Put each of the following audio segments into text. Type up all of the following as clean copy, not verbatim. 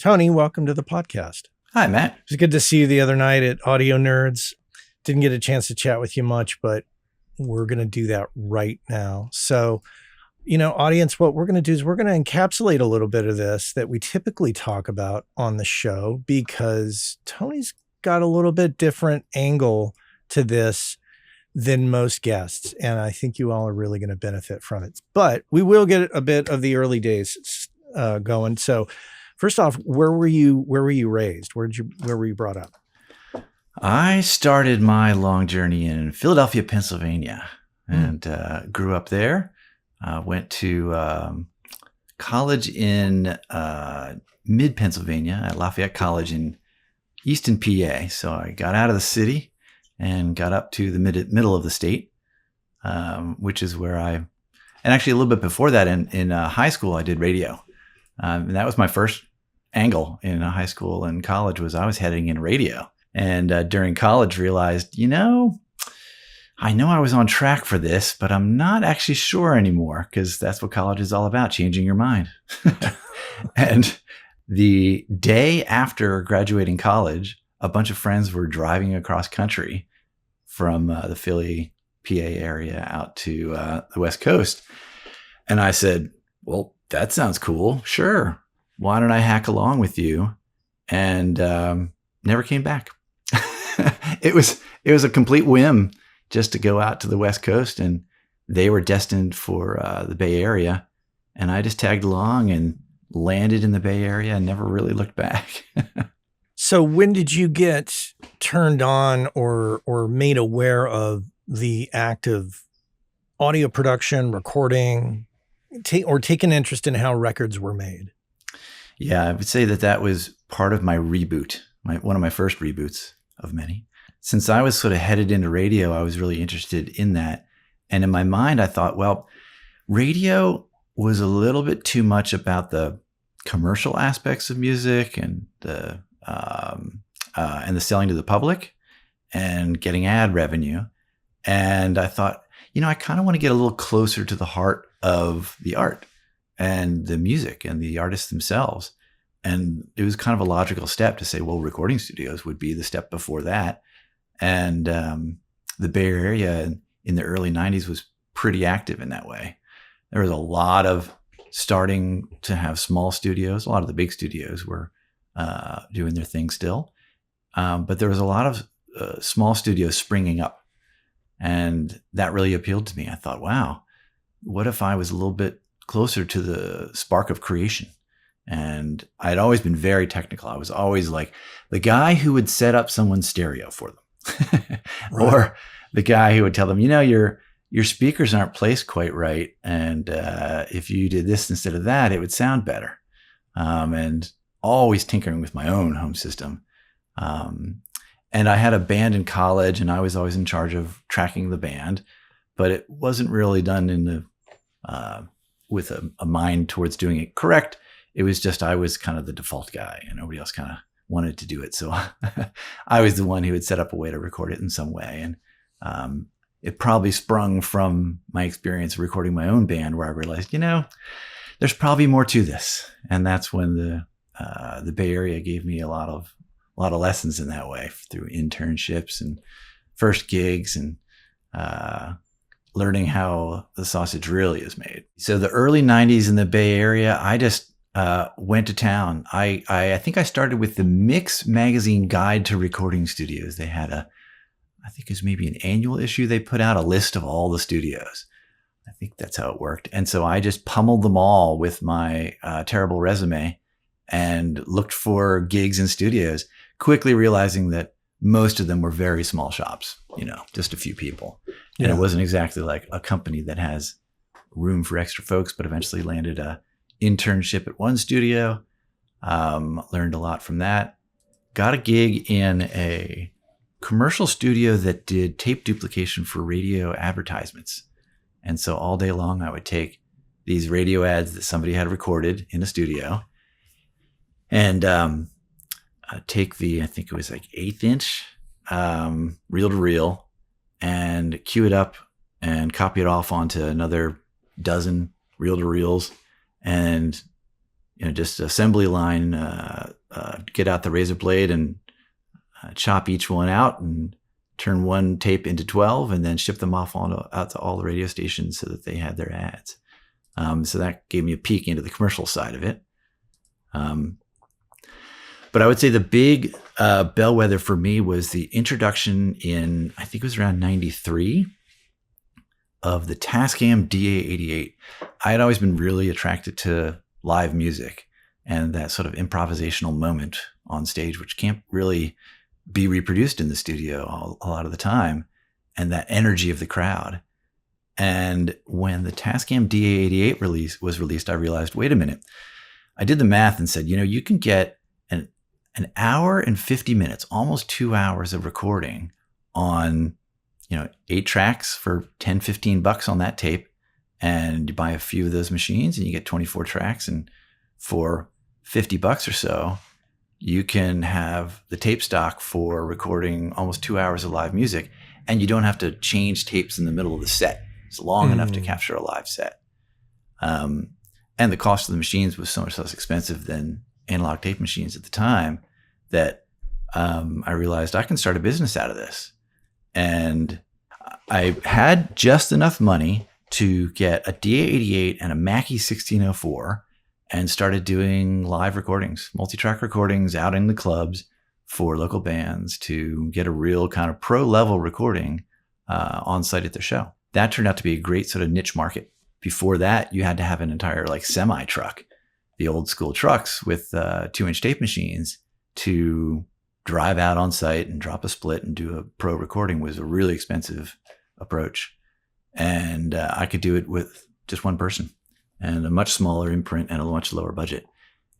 Tony, welcome to the podcast. Hi, Matt. It was good to see you the other night at Audio Nerds. Didn't get a chance to chat with you much, but we're going to do that right now. So, audience, what we're going to do is we're going to encapsulate a little bit of this that we typically talk about on the show, because Tony's got a little bit different angle to this than most guests. And I think you all are really going to benefit from it. But we will get a bit of the early days going. So first off, where were you raised? Where were you brought up? I started my long journey in Philadelphia, Pennsylvania, and grew up there. Went to college in mid Pennsylvania at Lafayette College in Easton, PA. So I got out of the city and got up to the middle of the state, which is where and actually a little bit before that in high school, I did radio. And that was my first angle in high school and college, was I was heading in radio. And during college realized, I know I was on track for this, but I'm not actually sure anymore, because that's what college is all about, changing your mind. And the day after graduating college, a bunch of friends were driving across country from the Philly, PA area out to the West Coast. And I said, well, that sounds cool. Sure. Why don't I hack along with you? And never came back. It was a complete whim just to go out to the West Coast, and they were destined for the Bay Area. And I just tagged along and landed in the Bay Area and never really looked back. So when did you get turned on or made aware of the act of audio production, recording, or take an interest in how records were made? Yeah, I would say that was part of my reboot, one of my first reboots of many. Since I was sort of headed into radio, I was really interested in that. And in my mind, I thought, well, radio was a little bit too much about the commercial aspects of music and the selling to the public and getting ad revenue. And I thought, I kind of want to get a little closer to the heart of the art and the music and the artists themselves. And it was kind of a logical step to say, well, recording studios would be the step before that. And the Bay Area in the early 90s was pretty active in that way. There was a lot of starting to have small studios. A lot of the big studios were doing their thing still. But there was a lot of small studios springing up. And that really appealed to me. I thought, wow, what if I was a little bit closer to the spark of creation? And I'd always been very technical. I was always like the guy who would set up someone's stereo for them. Right. Or the guy who would tell them, your speakers aren't placed quite right. And if you did this instead of that, it would sound better. And always tinkering with my own home system. And I had a band in college, and I was always in charge of tracking the band, but it wasn't really done in with a mind towards doing it correct. It was just, I was kind of the default guy, and nobody else kind of wanted to do it. So I was the one who would set up a way to record it in some way. And it probably sprung from my experience recording my own band, where I realized, there's probably more to this. And that's when the Bay Area gave me a lot of lessons in that way, through internships and first gigs and learning how the sausage really is made. So the early 90s in the Bay Area, I just went to town. I think I started with the Mix Magazine Guide to Recording Studios. They had I think it was maybe an annual issue. They put out a list of all the studios. I think that's how it worked. And so I just pummeled them all with my terrible resume and looked for gigs in studios, quickly realizing that most of them were very small shops, just a few people. And it wasn't exactly like a company that has room for extra folks, but eventually landed a internship at one studio, learned a lot from that, got a gig in a commercial studio that did tape duplication for radio advertisements. And so all day long, I would take these radio ads that somebody had recorded in a studio and take I think it was like 1/8 inch reel to reel, and cue it up and copy it off onto another dozen reel to reels. And just assembly line, get out the razor blade and chop each one out and turn one tape into 12 and then ship them off out to all the radio stations so that they had their ads. So that gave me a peek into the commercial side of it. But I would say the big bellwether for me was the introduction in, I think it was around 93, of the Tascam DA88. I had always been really attracted to live music and that sort of improvisational moment on stage, which can't really be reproduced in the studio a lot of the time, and that energy of the crowd. And when the Tascam DA88 was released, I realized, wait a minute. I did the math and said, you can get an hour and 50 minutes, almost 2 hours of recording on, 8 tracks for $10-15 on that tape. And you buy a few of those machines and you get 24 tracks. And for $50 or so, you can have the tape stock for recording almost 2 hours of live music. And you don't have to change tapes in the middle of the set. It's long enough to capture a live set. And the cost of the machines was so much less expensive than analog tape machines at the time that I realized I can start a business out of this. And I had just enough money to get a DA88 and a Mackie 1604 and started doing live recordings, multi-track recordings out in the clubs for local bands to get a real kind of pro level recording on site at their show. That turned out to be a great sort of niche market. Before that, you had to have an entire semi truck, the old school trucks with 2-inch tape machines to drive out on site and drop a split and do a pro recording was a really expensive approach. And I could do it with just one person and a much smaller imprint and a much lower budget.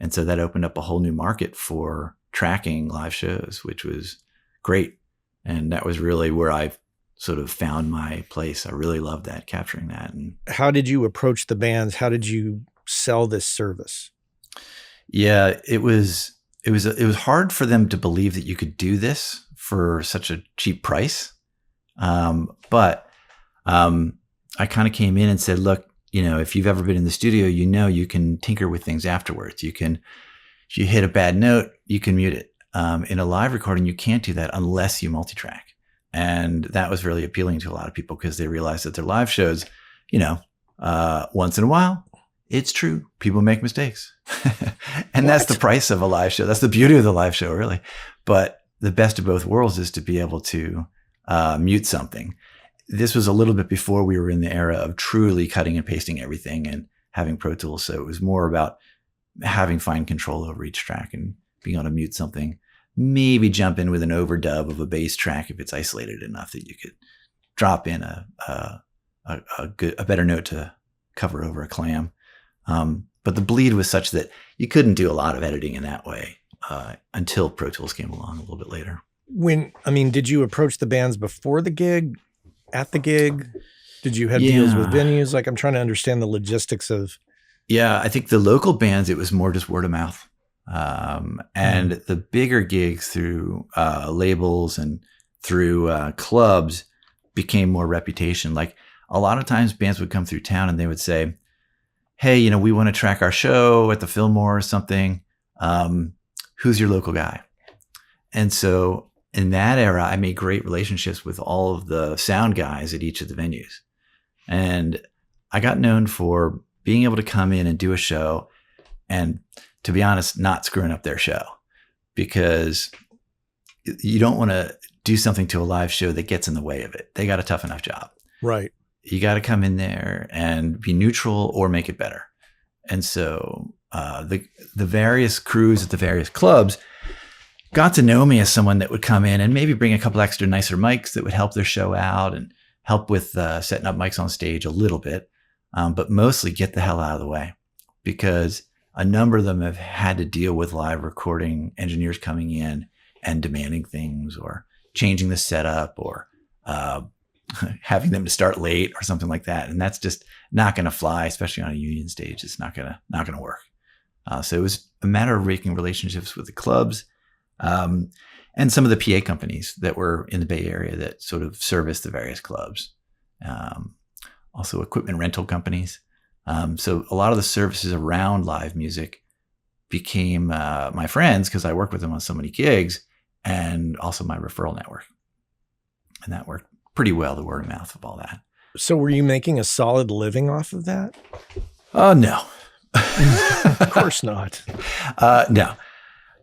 And so that opened up a whole new market for tracking live shows, which was great. And that was really where I sort of found my place. I really loved that, capturing that. And how did you approach the bands? How did you sell this service? Yeah, it was hard for them to believe that you could do this for such a cheap price. But I kind of came in and said, look, if you've ever been in the studio, you can tinker with things afterwards. If you hit a bad note, you can mute it. In a live recording, you can't do that unless you multi-track. And that was really appealing to a lot of people because they realized that their live shows, once in a while, it's true. People make mistakes. And that's the price of a live show. That's the beauty of the live show, really. But the best of both worlds is to be able to mute something. This was a little bit before we were in the era of truly cutting and pasting everything and having Pro Tools. So it was more about having fine control over each track and being able to mute something. Maybe jump in with an overdub of a bass track if it's isolated enough that you could drop in a better note to cover over a clam. But the bleed was such that you couldn't do a lot of editing in that way until Pro Tools came along a little bit later. Did you approach the bands before the gig, at the gig? Did you have deals with venues? I'm trying to understand the logistics of. Yeah, I think the local bands, it was more just word of mouth. And the bigger gigs through labels and through clubs became more reputation. A lot of times bands would come through town and they would say, hey, we want to track our show at the Fillmore or something. Who's your local guy? And so in that era, I made great relationships with all of the sound guys at each of the venues. And I got known for being able to come in and do a show and, to be honest, not screwing up their show, because you don't want to do something to a live show that gets in the way of it. They got a tough enough job. Right. You got to come in there and be neutral or make it better. And so the various crews at the various clubs got to know me as someone that would come in and maybe bring a couple extra nicer mics that would help their show out and help with setting up mics on stage a little bit, but mostly get the hell out of the way, because a number of them have had to deal with live recording engineers coming in and demanding things or changing the setup or having them to start late or something like that. And that's just not going to fly, especially on a union stage. It's not going to work. So it was a matter of making relationships with the clubs and some of the PA companies that were in the Bay Area that sort of service the various clubs. Also equipment rental companies. So a lot of the services around live music became my friends because I worked with them on so many gigs, and also my referral network. And that worked pretty well, the word of mouth of all that. So were you making a solid living off of that? Oh, no. Of course not. No.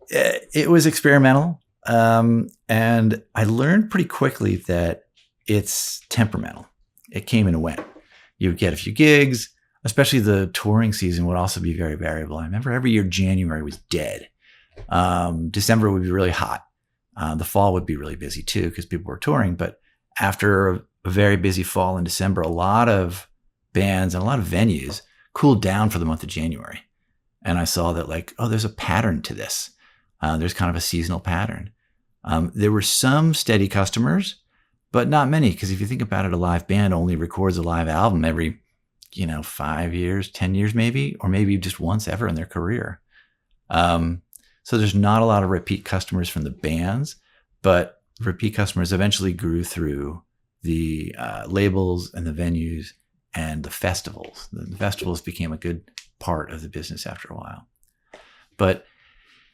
It was experimental. And I learned pretty quickly that it's temperamental. It came and went. You would get a few gigs, especially the touring season would also be very variable. I remember every year January was dead. December would be really hot. The fall would be really busy too because people were touring. But after a very busy fall in December, a lot of bands and a lot of venues cooled down for the month of January. And I saw that like, oh, there's a pattern to this. There's kind of a seasonal pattern. There were some steady customers, but not many. Because if you think about it, a live band only records a live album every, 5 years, 10 years maybe, or maybe just once ever in their career. So there's not a lot of repeat customers from the bands, but repeat customers eventually grew through the labels and the venues and the festivals. The festivals became a good part of the business after a while. But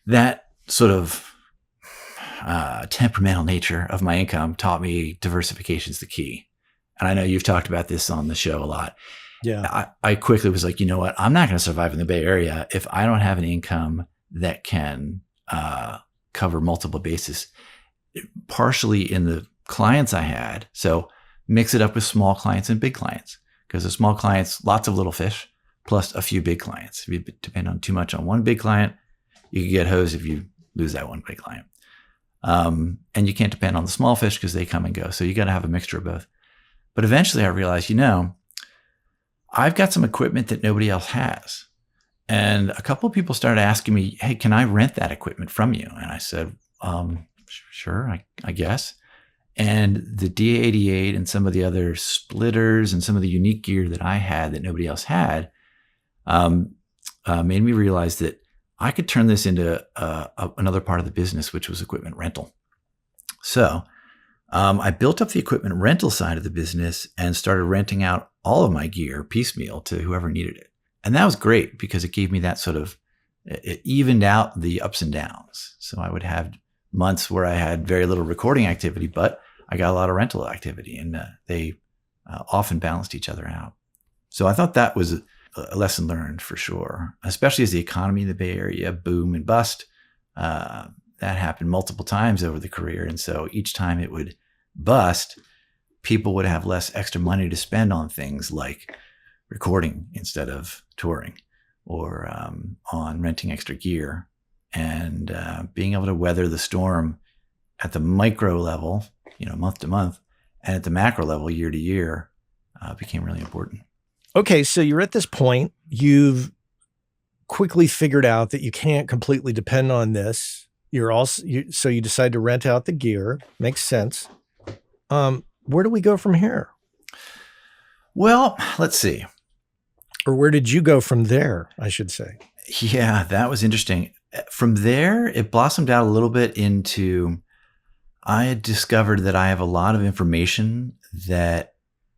that sort of temperamental nature of my income taught me diversification is the key. And I know you've talked about this on the show a lot. Yeah. I quickly was like, you know what? I'm not going to survive in the Bay Area if I don't have an income that can cover multiple bases, partially in the clients I had. So mix it up with small clients and big clients, because the small clients, lots of little fish, plus a few big clients. If you depend on too much on one big client, you could get hosed if you lose that one big client. And you can't depend on the small fish because they come and go. So you got to have a mixture of both. But eventually I realized, I've got some equipment that nobody else has. And a couple of people started asking me, hey, can I rent that equipment from you? And I said, sure, I guess. And the DA88 and some of the other splitters and some of the unique gear that I had that nobody else had made me realize that I could turn this into another part of the business, which was equipment rental. So I built up the equipment rental side of the business and started renting out all of my gear piecemeal to whoever needed it. And that was great because it gave me that sort of, it evened out the ups and downs. So I would have months where I had very little recording activity, but I got a lot of rental activity, and they often balanced each other out. So I thought that was a lesson learned for sure, especially as the economy in the Bay Area boom and bust. That happened multiple times over the career. And so each time it would bust, people would have less extra money to spend on things like recording instead of touring, or on renting extra gear, and being able to weather the storm at the micro level, month to month, and at the macro level, year to year, became really important. Okay, so you're at this point. You've quickly figured out that you can't completely depend on this. So you decide to rent out the gear. Makes sense. Where do we go from here? Well, let's see. Or where did you go from there, I should say? Yeah, that was interesting. From there, it blossomed out a little bit into, I had discovered that I have a lot of information that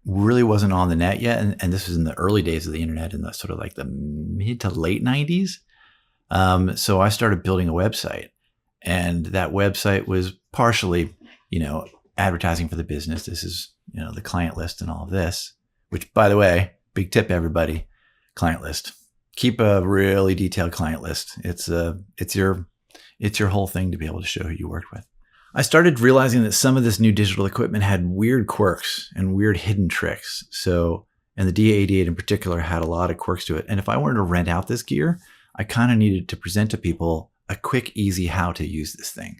really wasn't on the net yet. And this was in the early days of the internet, in the sort of like the mid to late 90s. So I started building a website, and that website was partially, advertising for the business. This is, the client list and all of this, which, by the way, big tip, everybody, client list. Keep a really detailed client list. It's your whole thing to be able to show who you worked with. I started realizing that some of this new digital equipment had weird quirks and weird hidden tricks. So, and the DA88 in particular had a lot of quirks to it. And if I wanted to rent out this gear, I kind of needed to present to people a quick, easy how to use this thing.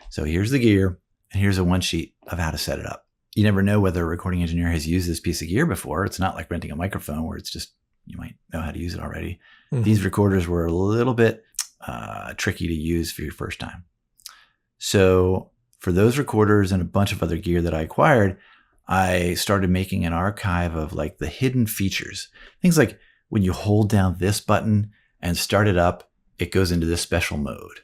So here's the gear, and here's a one sheet of how to set it up. You never know whether a recording engineer has used this piece of gear before. It's not like renting a microphone where it's just, you might know how to use it already. Mm-hmm. These recorders were a little bit tricky to use for your first time. So for those recorders and a bunch of other gear that I acquired, I started making an archive of like the hidden features. Things like when you hold down this button and start it up, it goes into this special mode.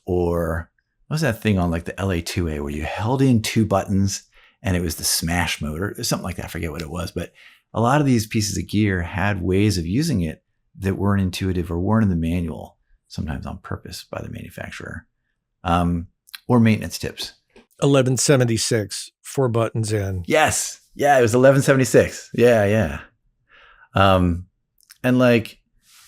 Or what was that thing on like the LA2A where you held in two buttons and it was the smash mode or something like that? I forget what it was, but a lot of these pieces of gear had ways of using it that weren't intuitive or weren't in the manual sometimes on purpose by the manufacturer, or maintenance tips. 1176, 4 buttons in. Yes. Yeah, it was 1176. Yeah. And like,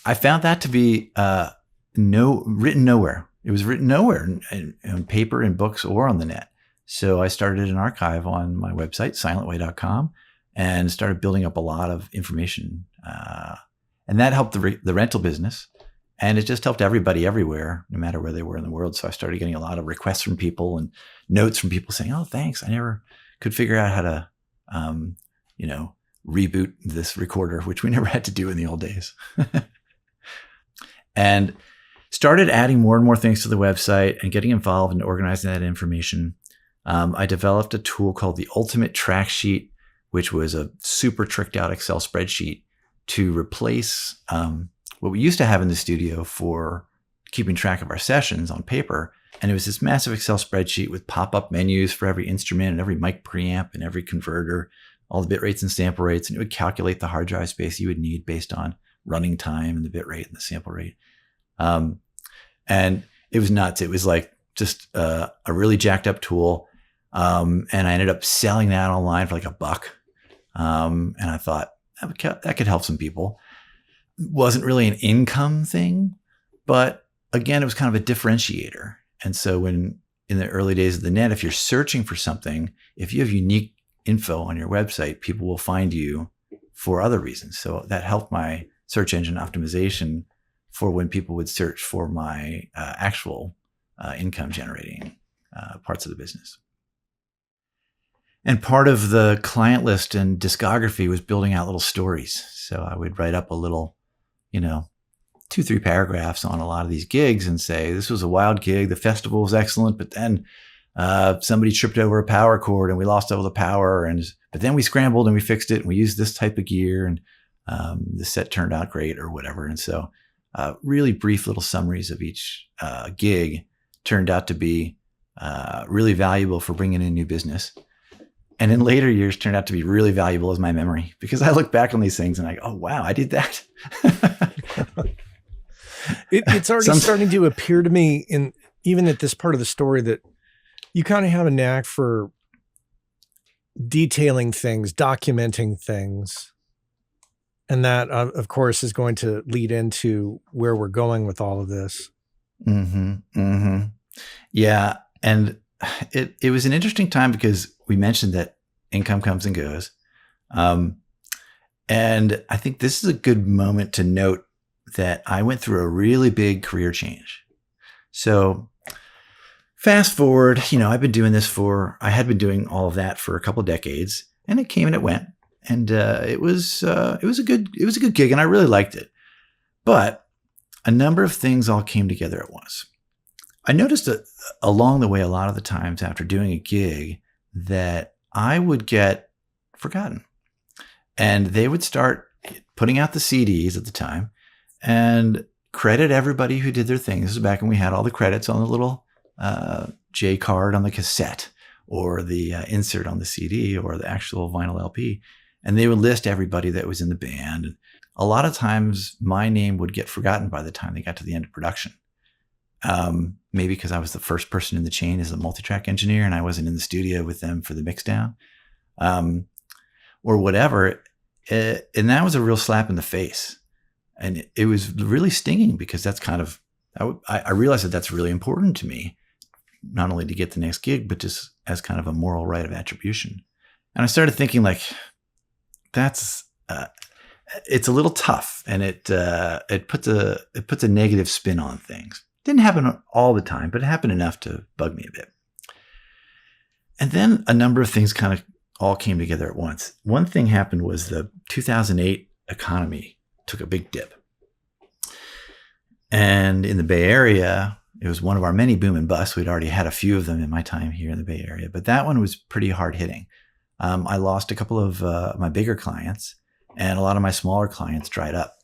I found that to be written nowhere. It was written nowhere in paper, in books, or on the net. So I started an archive on my website, silentway.com, and started building up a lot of information. And that helped the rental business. And it just helped everybody everywhere, no matter where they were in the world. So I started getting a lot of requests from people and notes from people saying, "Oh, thanks. I never could figure out how to, reboot this recorder," which we never had to do in the old days. And started adding more and more things to the website and getting involved in organizing that information. I developed a tool called the Ultimate Track Sheet, which was a super tricked out Excel spreadsheet to replace what we used to have in the studio for keeping track of our sessions on paper. And it was this massive Excel spreadsheet with pop-up menus for every instrument and every mic preamp and every converter, all the bit rates and sample rates. And it would calculate the hard drive space you would need based on running time and the bit rate and the sample rate. And it was nuts. It was like just a really jacked up tool. And I ended up selling that online for like $1. And I thought that could help some people. It wasn't really an income thing, but again, it was kind of a differentiator. And so when in the early days of the net, if you're searching for something, if you have unique info on your website, people will find you for other reasons. So that helped my search engine optimization for when people would search for my actual income generating parts of the business. And part of the client list and discography was building out little stories. So I would write up a little, 2-3 paragraphs on a lot of these gigs and say, this was a wild gig. The festival was excellent, but then somebody tripped over a power cord and we lost all the power. But then we scrambled and we fixed it and we used this type of gear and the set turned out great or whatever. And so really brief little summaries of each gig turned out to be really valuable for bringing in new business. And in later years turned out to be really valuable as my memory, because I look back on these things and I go, oh, wow, I did that. It's already starting to appear to me, even at this part of the story, that you kind of have a knack for detailing things, documenting things. And that, of course, is going to lead into where we're going with all of this. Mm-hmm. Mm-hmm. Yeah. And it was an interesting time because we mentioned that income comes and goes. And I think this is a good moment to note that I went through a really big career change. So fast forward, I had been doing all of that for a couple of decades, and it came and it went. And it was a good gig, and I really liked it. But a number of things all came together at once. I noticed that along the way, a lot of the times after doing a gig, that I would get forgotten. And they would start putting out the CDs at the time and credit everybody who did their thing. This is back when we had all the credits on the little J card on the cassette, or the insert on the CD, or the actual vinyl LP. And they would list everybody that was in the band. And a lot of times my name would get forgotten by the time they got to the end of production. Maybe because I was the first person in the chain as a multi-track engineer and I wasn't in the studio with them for the mix down, or whatever. And that was a real slap in the face. And it was really stinging, because that's kind of, I realized that that's really important to me, not only to get the next gig, but just as kind of a moral right of attribution. And I started thinking, like, that's, it's a little tough, and it puts a negative spin on things. Didn't happen all the time, but it happened enough to bug me a bit. And then a number of things kind of all came together at once. One thing happened was the 2008 economy took a big dip. And in the Bay Area, it was one of our many boom and busts. We'd already had a few of them in my time here in the Bay Area, but that one was pretty hard hitting. I lost a couple of my bigger clients, and a lot of my smaller clients dried up.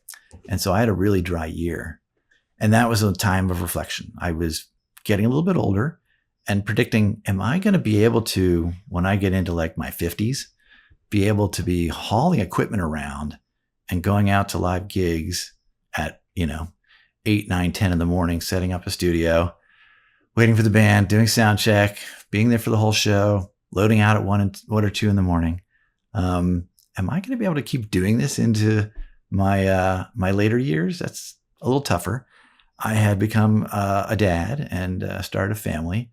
And so I had a really dry year. And that was a time of reflection. I was getting a little bit older and predicting, am I going to be able to, when I get into like my 50s, be able to be hauling equipment around and going out to live gigs at, 8, 9, 10 in the morning, setting up a studio, waiting for the band, doing sound check, being there for the whole show, loading out at 1 or 2 in the morning. Am I going to be able to keep doing this into my later years? That's a little tougher. I had become a dad and started a family,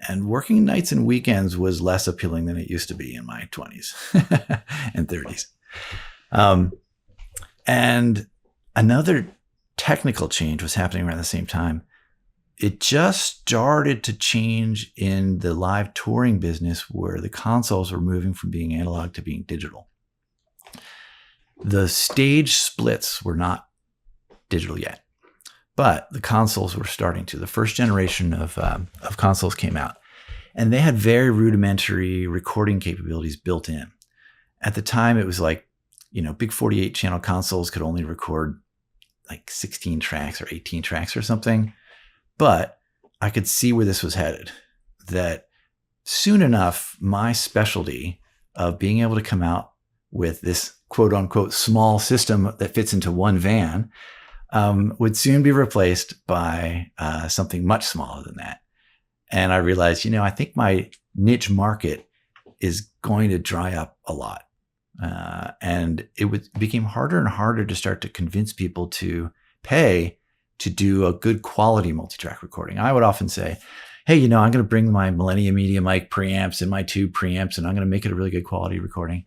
and working nights and weekends was less appealing than it used to be in my 20s and 30s. And another technical change was happening around the same time. It just started to change in the live touring business, where the consoles were moving from being analog to being digital. The stage splits were not digital yet, but the consoles were starting to. The first generation of consoles came out, and they had very rudimentary recording capabilities built in. At the time, it was like, big 48 channel consoles could only record like 16 tracks or 18 tracks or something. But I could see where this was headed, that soon enough, my specialty of being able to come out with this quote unquote small system that fits into one van would soon be replaced by something much smaller than that. And I realized, I think my niche market is going to dry up a lot. And it became harder and harder to start to convince people to pay to do a good quality multi-track recording. I would often say, hey, I'm going to bring my Millennium Media Mic preamps and my tube preamps, and I'm going to make it a really good quality recording.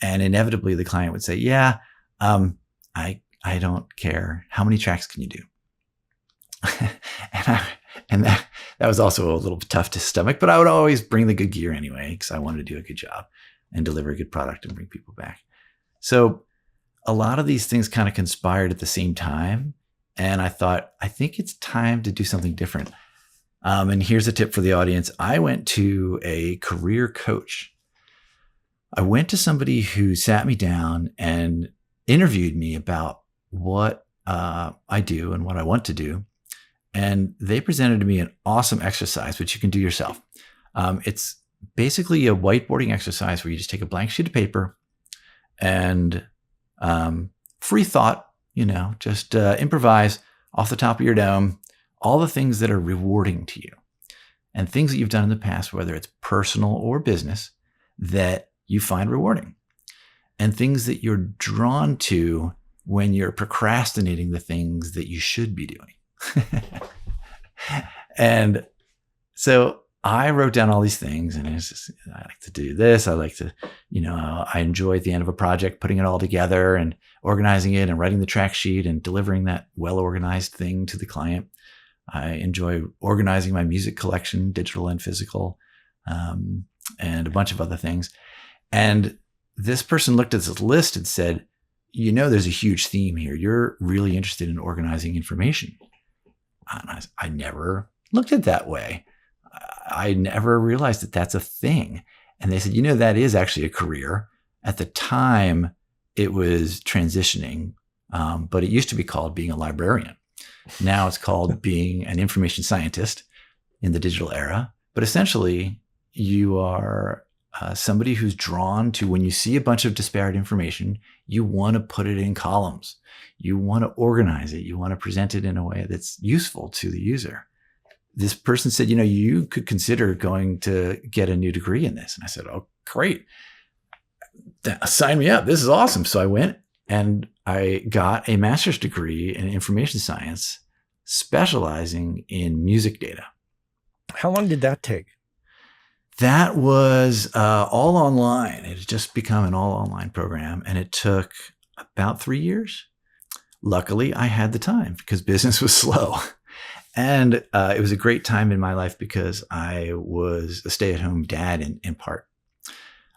And inevitably the client would say, yeah, I don't care. How many tracks can you do? and that was also a little tough to stomach, but I would always bring the good gear anyway, because I wanted to do a good job and deliver a good product and bring people back. So a lot of these things kind of conspired at the same time. And I thought, I think it's time to do something different. And here's a tip for the audience. I went to a career coach. I went to somebody who sat me down and interviewed me about what I do and what I want to do. And they presented to me an awesome exercise, which you can do yourself. It's basically a whiteboarding exercise where you just take a blank sheet of paper and free thought, just improvise off the top of your dome all the things that are rewarding to you and things that you've done in the past, whether it's personal or business, that you find rewarding, and things that you're drawn to when you're procrastinating the things that you should be doing. And so I wrote down all these things, and it's just, I like to do this. I like to, I enjoy at the end of a project putting it all together and organizing it and writing the track sheet and delivering that well-organized thing to the client. I enjoy organizing my music collection, digital and physical, and a bunch of other things. And this person looked at this list and said, there's a huge theme here. You're really interested in organizing information. And I never looked at it that way. I never realized that that's a thing. And they said, that is actually a career. At the time, it was transitioning, but it used to be called being a librarian. Now it's called being an information scientist in the digital era. But essentially, you are somebody who's drawn to, when you see a bunch of disparate information, you want to put it in columns. You want to organize it. You want to present it in a way that's useful to the user. This person said, you could consider going to get a new degree in this. And I said, oh, great. Sign me up. This is awesome. So I went and I got a master's degree in information science, specializing in music data. How long did that take? That was all online. It had just become an all online program, and it took about 3 years. Luckily, I had the time because business was slow. And it was a great time in my life because I was a stay-at-home dad in part.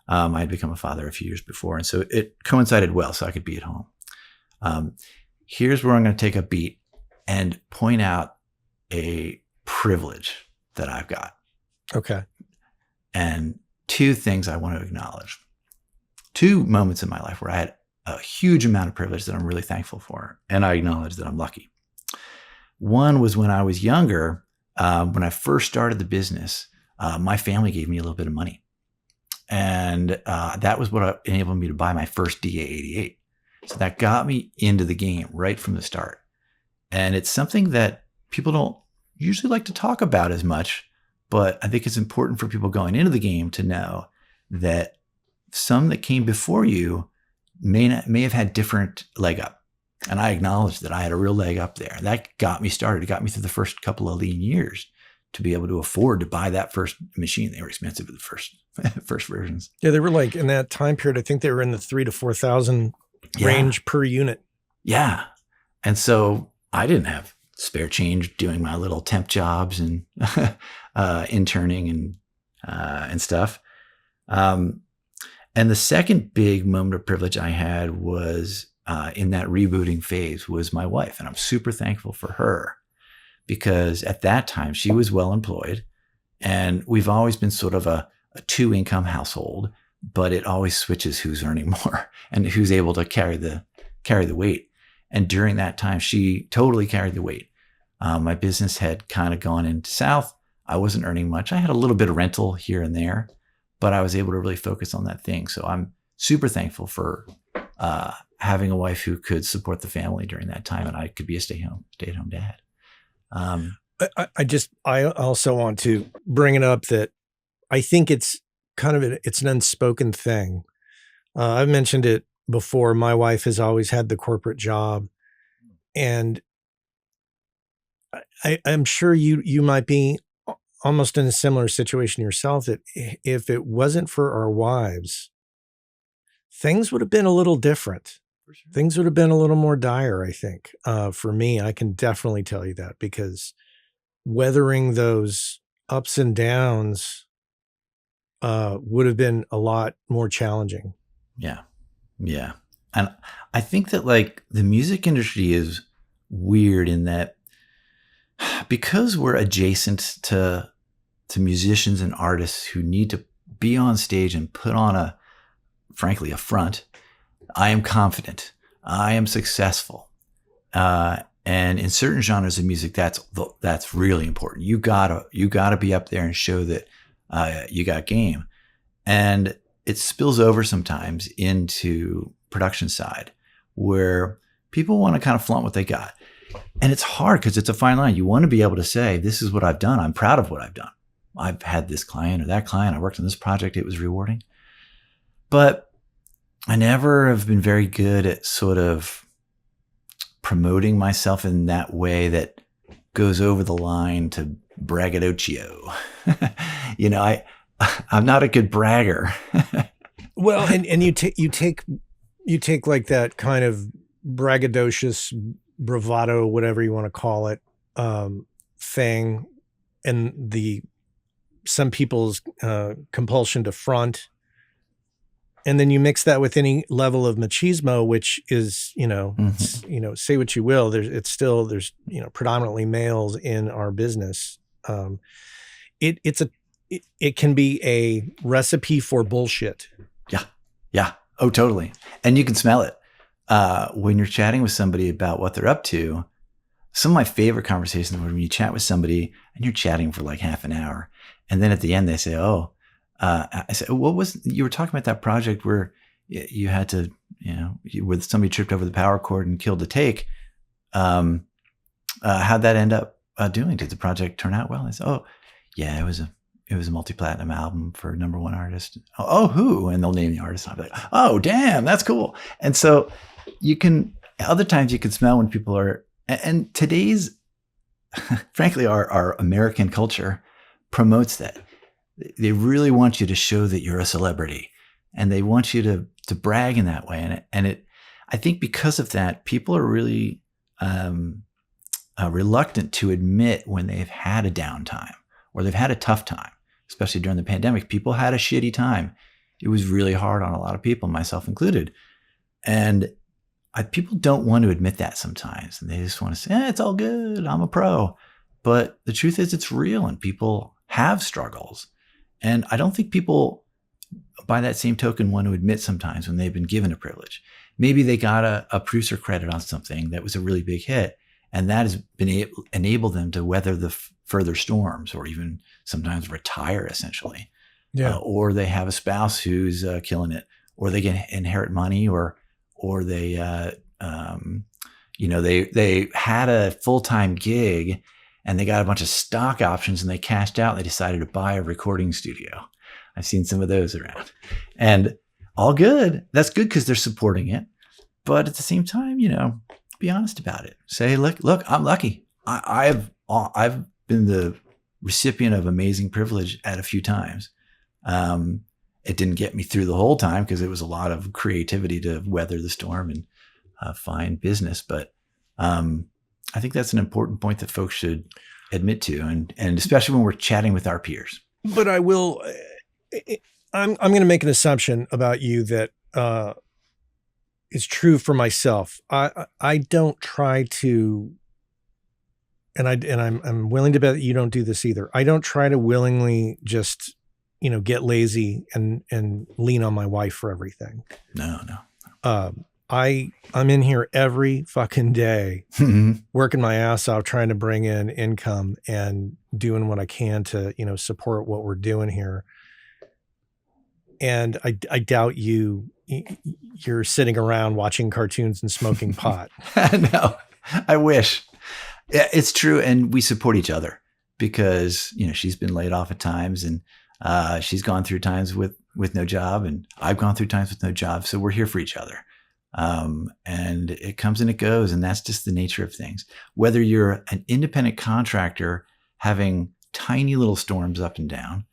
I had become a father a few years before, and so it coincided well, so I could be at home. Here's where I'm going to take a beat and point out a privilege that I've got. Okay. And two things I want to acknowledge. Two moments in my life where I had a huge amount of privilege that I'm really thankful for, and I acknowledge that I'm lucky. One was when I was younger, when I first started the business, my family gave me a little bit of money. And that was what enabled me to buy my first DA-88. So that got me into the game right from the start. And it's something that people don't usually like to talk about as much, but I think it's important for people going into the game to know that some that came before you may have had different leg up. And I acknowledge that I had a real leg up there. That got me started. It got me through the first couple of lean years to be able to afford to buy that first machine. They were expensive at the first versions. Yeah, they were like in that time period, I think they were in the 3,000 to 4,000 range per unit. Yeah. And so I didn't have spare change doing my little temp jobs and interning and stuff. And the second big moment of privilege I had was in that rebooting phase was my wife. And I'm super thankful for her because at that time she was well employed and we've always been sort of a 2-income household, but it always switches who's earning more and who's able to carry the weight. And during that time, she totally carried the weight. My business had kind of gone into south. I wasn't earning much. I had a little bit of rental here and there, but I was able to really focus on that thing. So I'm super thankful for having a wife who could support the family during that time, and I could be a stay-at-home dad. I also want to bring it up that I think it's kind of it's an unspoken thing. I've mentioned it before. My wife has always had the corporate job, and I'm sure you might be almost in a similar situation yourself, that if it wasn't for our wives, things would have been a little different. For sure. Things would have been a little more dire, I think. For me, I can definitely tell you that, because weathering those ups and downs would have been a lot more challenging. Yeah. Yeah. And I think that like the music industry is weird in that because we're adjacent to musicians and artists who need to be on stage and put on frankly, a front, I am confident. I am successful. And in certain genres of music, that's really important. You gotta be up there and show that you got game. And it spills over sometimes into production side where people want to kind of flaunt what they got. And it's hard because it's a fine line. You want to be able to say, this is what I've done. I'm proud of what I've done. I've had this client or that client. I worked on this project. It was rewarding. But I never have been very good at sort of promoting myself in that way that goes over the line to braggadocio. You know, I'm not a good bragger. Well, and you take like that kind of braggadocious bravado, whatever you want to call it, thing, and some people's compulsion to front, and then you mix that with any level of machismo, which is, say what you will, there's predominantly males in our business. It can be a recipe for bullshit. Yeah. Oh, totally. And you can smell it when you're chatting with somebody about what they're up to. Some of my favorite conversations are when you chat with somebody and you're chatting for like half an hour, and then at the end they say, "Oh," I said, you were talking about that project where you had to, where somebody tripped over the power cord and killed the take. How'd that end up doing? Did the project turn out well?" I said, "Oh, yeah, it was a multi-platinum album for #1 artist." "Oh, who?" And they'll name the artist. I'll be like, "Oh, damn, that's cool." And so other times you can smell when people are, and today's, frankly, our American culture promotes that. They really want you to show that you're a celebrity, and they want you to brag in that way. And I think because of that, people are really reluctant to admit when they've had a downtime or they've had a tough time. Especially during the pandemic, people had a shitty time. It was really hard on a lot of people, myself included. And people don't want to admit that sometimes. And they just want to say, it's all good. I'm a pro. But the truth is it's real, and people have struggles. And I don't think people, by that same token, want to admit sometimes when they've been given a privilege. Maybe they got a producer credit on something that was a really big hit, and that has been enabled them to weather the further storms, or even sometimes retire, essentially. Yeah. Or they have a spouse who's killing it, or they can inherit money, or they They had a full-time gig and they got a bunch of stock options and they cashed out. And they decided to buy a recording studio. I've seen some of those around, and all good. That's good because they're supporting it. But at the same time, be honest about it. Say, look, I'm lucky. I've been the recipient of amazing privilege at a few times. It didn't get me through the whole time because it was a lot of creativity to weather the storm and find business. But I think that's an important point that folks should admit to, and especially when we're chatting with our peers. But I will. I'm going to make an assumption about you that is true for myself. I don't try to, and I'm willing to bet that you don't do this either. I don't try to willingly just get lazy and lean on my wife for everything. No. I'm in here every fucking day, working my ass off, trying to bring in income and doing what I can to, support what we're doing here. And I doubt you're sitting around watching cartoons and smoking pot. No, I wish. Yeah, it's true. And we support each other because, she's been laid off at times, and she's gone through times with no job, and I've gone through times with no job. So we're here for each other. And it comes and it goes, and that's just the nature of things. Whether you're an independent contractor having tiny little storms up and down,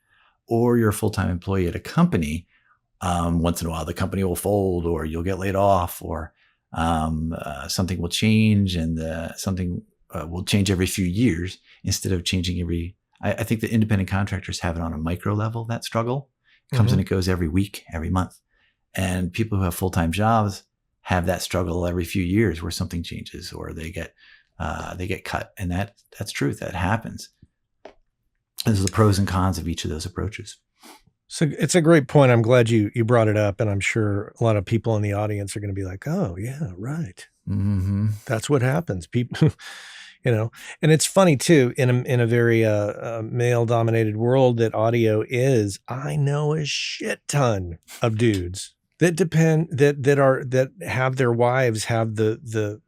or you're a full-time employee at a company, once in a while the company will fold, or you'll get laid off, or something will change, and something will change every few years instead of changing every. I think the independent contractors have it on a micro level. That struggle comes and it goes every week, every month, and people who have full-time jobs have that struggle every few years where something changes or they get cut. And that's truth. That happens. There's the pros and cons of each of those approaches. So it's a great point. I'm glad you brought it up. And I'm sure a lot of people in the audience are going to be like, oh yeah, right. Mm-hmm. That's what happens. People, and it's funny too, in a very male dominated world that audio is, I know a shit ton of dudes that that have their wives have the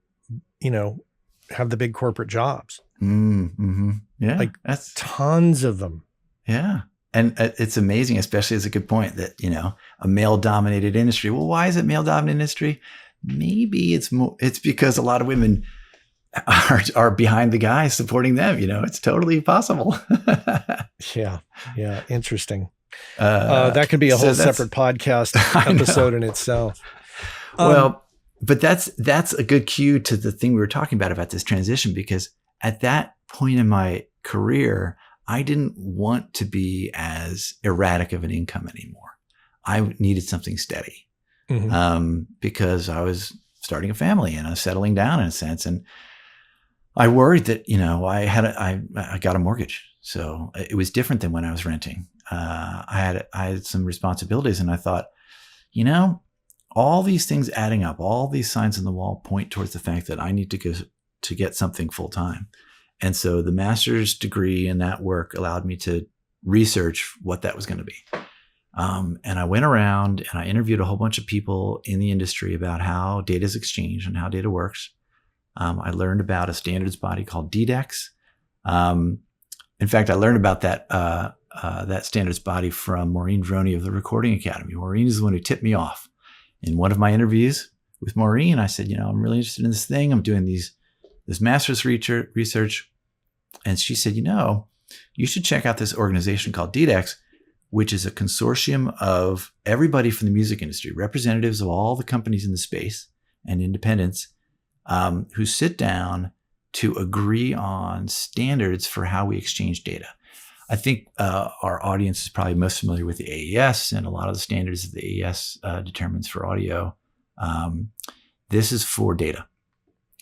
big corporate jobs. Mm-hmm. Yeah. Like that's tons of them. Yeah. And it's amazing, especially as a good point that, a male dominated industry. Well, why is it male dominated industry? Maybe it's because a lot of women are behind the guys supporting them. It's totally possible. Yeah. Interesting. That could be a whole separate podcast episode in itself. But that's a good cue to the thing we were talking about this transition, because at that point in my career, I didn't want to be as erratic of an income anymore. I needed something steady, because I was starting a family and I was settling down in a sense. And I worried that, I got a mortgage. So it was different than when I was renting. I had some responsibilities, and I thought, all these things adding up, all these signs on the wall point towards the fact that I need to get something full time. And so the master's degree in that work allowed me to research what that was going to be. And I went around and I interviewed a whole bunch of people in the industry about how data is exchanged and how data works. I learned about a standards body called DDEX. In fact, I learned about that standards body from Maureen Droney of the Recording Academy. Maureen is the one who tipped me off. In one of my interviews with Maureen, I said, I'm really interested in this thing. I'm doing this master's research. And she said, you should check out this organization called DDEX, which is a consortium of everybody from the music industry, representatives of all the companies in the space and independents, who sit down to agree on standards for how we exchange data. I think our audience is probably most familiar with the AES and a lot of the standards that the AES determines for audio. This is for data.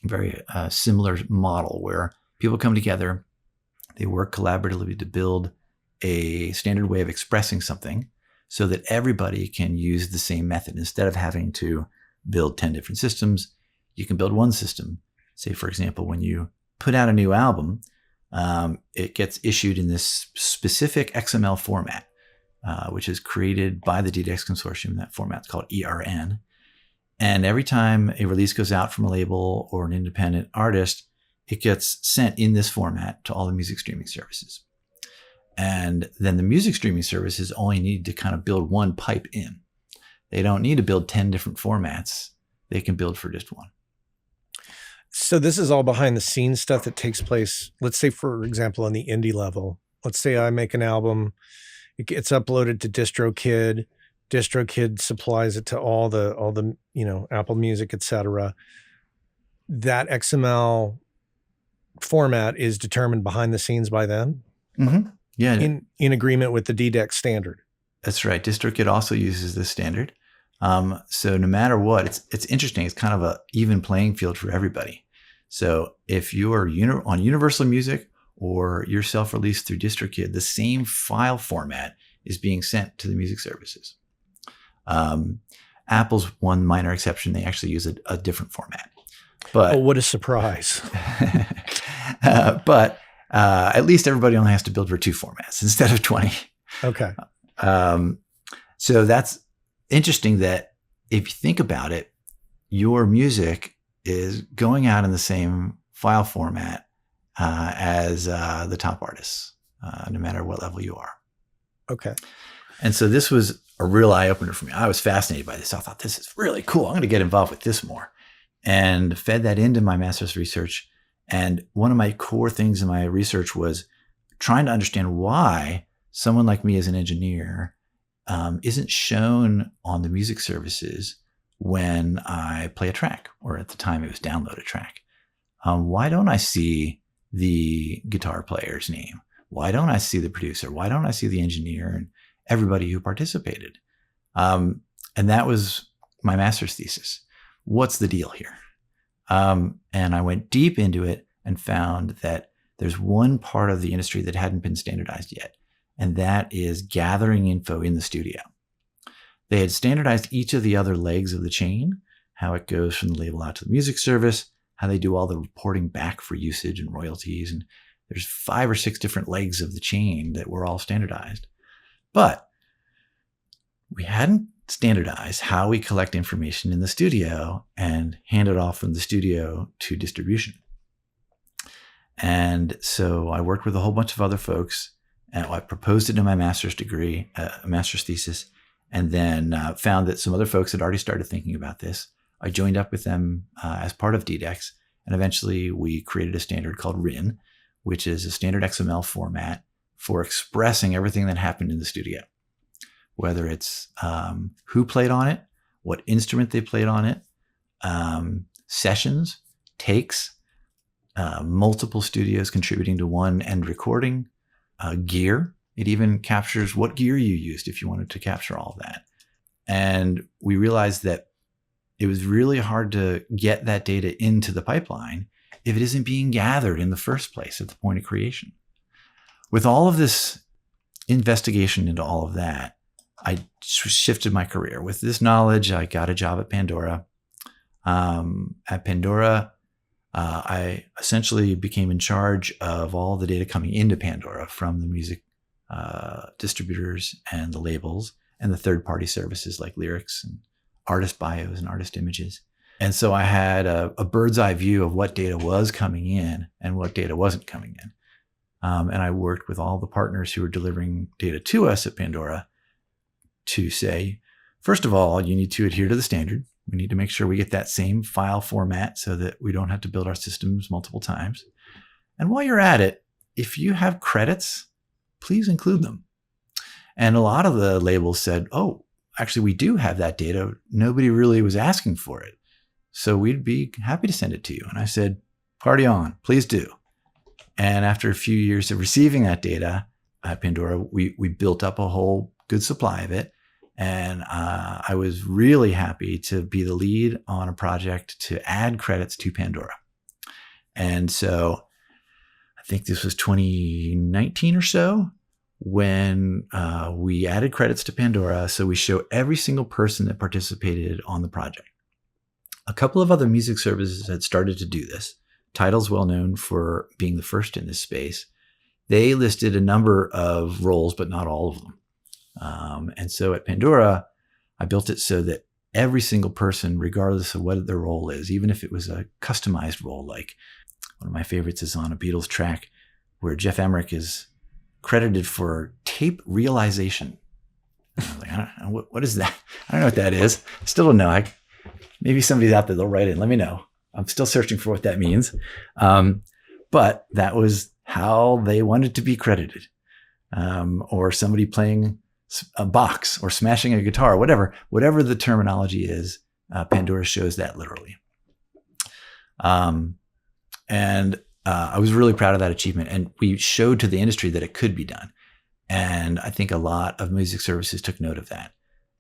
Very similar model where people come together, they work collaboratively to build a standard way of expressing something so that everybody can use the same method. Instead of having to build 10 different systems, you can build one system. Say, for example, when you put out a new album, it gets issued in this specific XML format, which is created by the DDEX consortium. That format's called ERN. And every time a release goes out from a label or an independent artist, it gets sent in this format to all the music streaming services. And then the music streaming services only need to kind of build one pipe in. They don't need to build 10 different formats. They can build for just one. So this is all behind the scenes stuff that takes place, let's say, for example, on the indie level. Let's say I make an album, it gets uploaded to DistroKid. DistroKid supplies it to all the Apple Music, etc. That XML format is determined behind the scenes by them. Mm-hmm. Yeah, in agreement with the DDEX standard. That's right. DistroKid also uses this standard. So no matter what, it's interesting. It's kind of an even playing field for everybody. So if you are on Universal Music or you're self-released through DistroKid, the same file format is being sent to the music services. Apple's one minor exception. They actually use a different format. But what a surprise. But at least everybody only has to build for 2 formats instead of 20. Okay. So that's interesting that if you think about it, your music is going out in the same file format as the top artists, no matter what level you are. Okay. And so this was a real eye-opener for me. I was fascinated by this. I thought, this is really cool. I'm going to get involved with this more. And fed that into my master's research. And one of my core things in my research was trying to understand why someone like me as an engineer isn't shown on the music services when I play a track, or at the time it was download a track. Why don't I see the guitar player's name? Why don't I see the producer? Why don't I see the engineer and everybody who participated? And that was my master's thesis. What's the deal here? And I went deep into it and found that there's one part of the industry that hadn't been standardized yet, and that is gathering info in the studio. They had standardized each of the other legs of the chain, how it goes from the label out to the music service, how they do all the reporting back for usage and royalties. And there's 5 or 6 different legs of the chain that were all standardized. But we hadn't standardized how we collect information in the studio and hand it off from the studio to distribution. And so I worked with a whole bunch of other folks, and I proposed it in my master's degree, a master's thesis, and then found that some other folks had already started thinking about this. I joined up with them as part of DDEX, and eventually we created a standard called RIN, which is a standard XML format for expressing everything that happened in the studio, whether it's who played on it, what instrument they played on it, sessions, takes, multiple studios contributing to one end recording, gear. It even captures what gear you used if you wanted to capture all of that. And we realized that it was really hard to get that data into the pipeline if it isn't being gathered in the first place at the point of creation. With all of this investigation into all of that, I shifted my career. With this knowledge, I got a job at Pandora. At Pandora, I essentially became in charge of all the data coming into Pandora from the music distributors and the labels and the third-party services like lyrics and artist bios and artist images. And so I had a bird's eye view of what data was coming in and what data wasn't coming in. And I worked with all the partners who were delivering data to us at Pandora to say, first of all, you need to adhere to the standard. We need to make sure we get that same file format so that we don't have to build our systems multiple times. And while you're at it, if you have credits, please include them. And a lot of the labels said, oh, actually, we do have that data. Nobody really was asking for it. So we'd be happy to send it to you. And I said, party on, please do. And after a few years of receiving that data at Pandora, we built up a whole good supply of it. And I was really happy to be the lead on a project to add credits to Pandora. And so I think this was 2019 or so when we added credits to Pandora. So we show every single person that participated on the project. A couple of other music services had started to do this. Tidal's well known for being the first in this space. They listed a number of roles, but not all of them. And so at Pandora, I built it so that every single person, regardless of what their role is, even if it was a customized role, like one of my favorites is on a Beatles track where Jeff Emerick is credited for tape realization. I was like, I don't know, what is that? I don't know what that is. I still don't know. Maybe somebody's out there, they'll write in. Let me know. I'm still searching for what that means. But that was how they wanted to be credited. Or somebody playing a box or smashing a guitar, whatever the terminology is. Pandora shows that literally. And I was really proud of that achievement. And we showed to the industry that it could be done. And I think a lot of music services took note of that.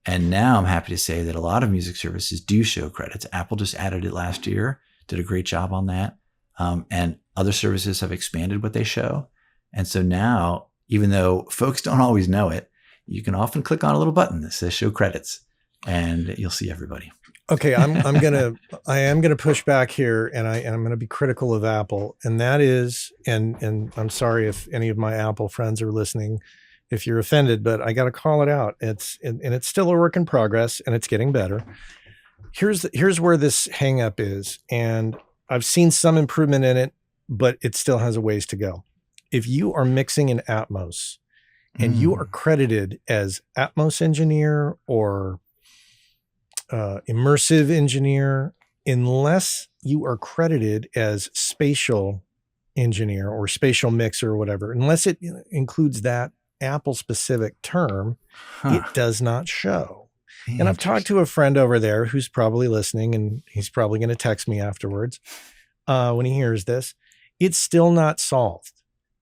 And now I'm happy to say that a lot of music services do show credits. Apple just added it last year, did a great job on that. And other services have expanded what they show. And so now, even though folks don't always know it, you can often click on a little button that says show credits and you'll see everybody. Okay, I am gonna push back here, and I'm gonna be critical of Apple, and that is, and I'm sorry if any of my Apple friends are listening, if you're offended, but I got to call it out. It's still a work in progress, and it's getting better. Here's where this hang up is, and I've seen some improvement in it, but it still has a ways to go. If you are mixing in Atmos, and you are credited as Atmos engineer or immersive engineer, unless you are credited as spatial engineer or spatial mixer or whatever, unless it includes that Apple specific term, it does not show. And I've talked to a friend over there who's probably listening, and he's probably going to text me afterwards when he hears this. It's still not solved.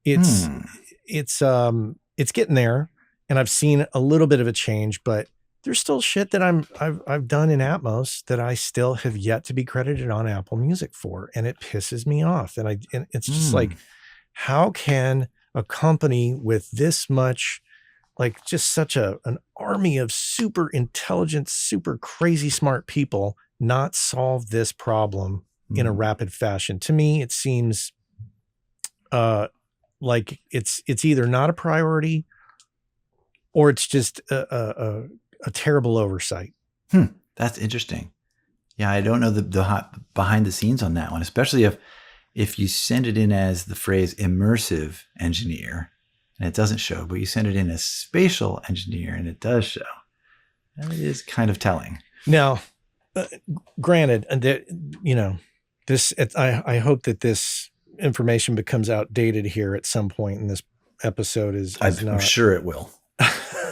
It's getting there, and I've seen a little bit of a change, but there's still shit that I've done in Atmos that I still have yet to be credited on Apple Music for, and it pisses me off. And it's just like, how can a company with this much, like just such an army of super intelligent, super crazy smart people not solve this problem in a rapid fashion? To me, it seems like it's either not a priority or it's just a terrible oversight. That's interesting. Yeah, I don't know the behind the scenes on that one, especially if you send it in as the phrase immersive engineer and it doesn't show, but you send it in as spatial engineer and it does show. That is kind of telling. Now, granted, that this I hope that this information becomes outdated here at some point in this episode. I'm sure it will.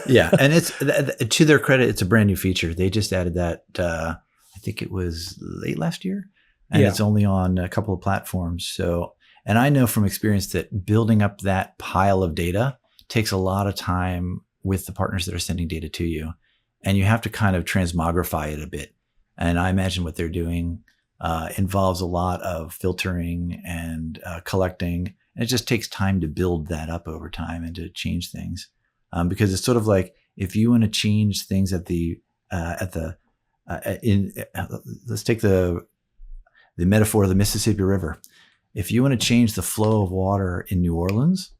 Yeah, and it's to their credit, it's a brand new feature. They just added that. I think it was late last year, and it's only on a couple of platforms. So, and I know from experience that building up that pile of data takes a lot of time with the partners that are sending data to you, and you have to kind of transmogrify it a bit. And I imagine what they're doing involves a lot of filtering and collecting, and it just takes time to build that up over time and to change things. Because it's sort of like if you want to change things let's take the metaphor of the Mississippi River. If you want to change the flow of water in New Orleans,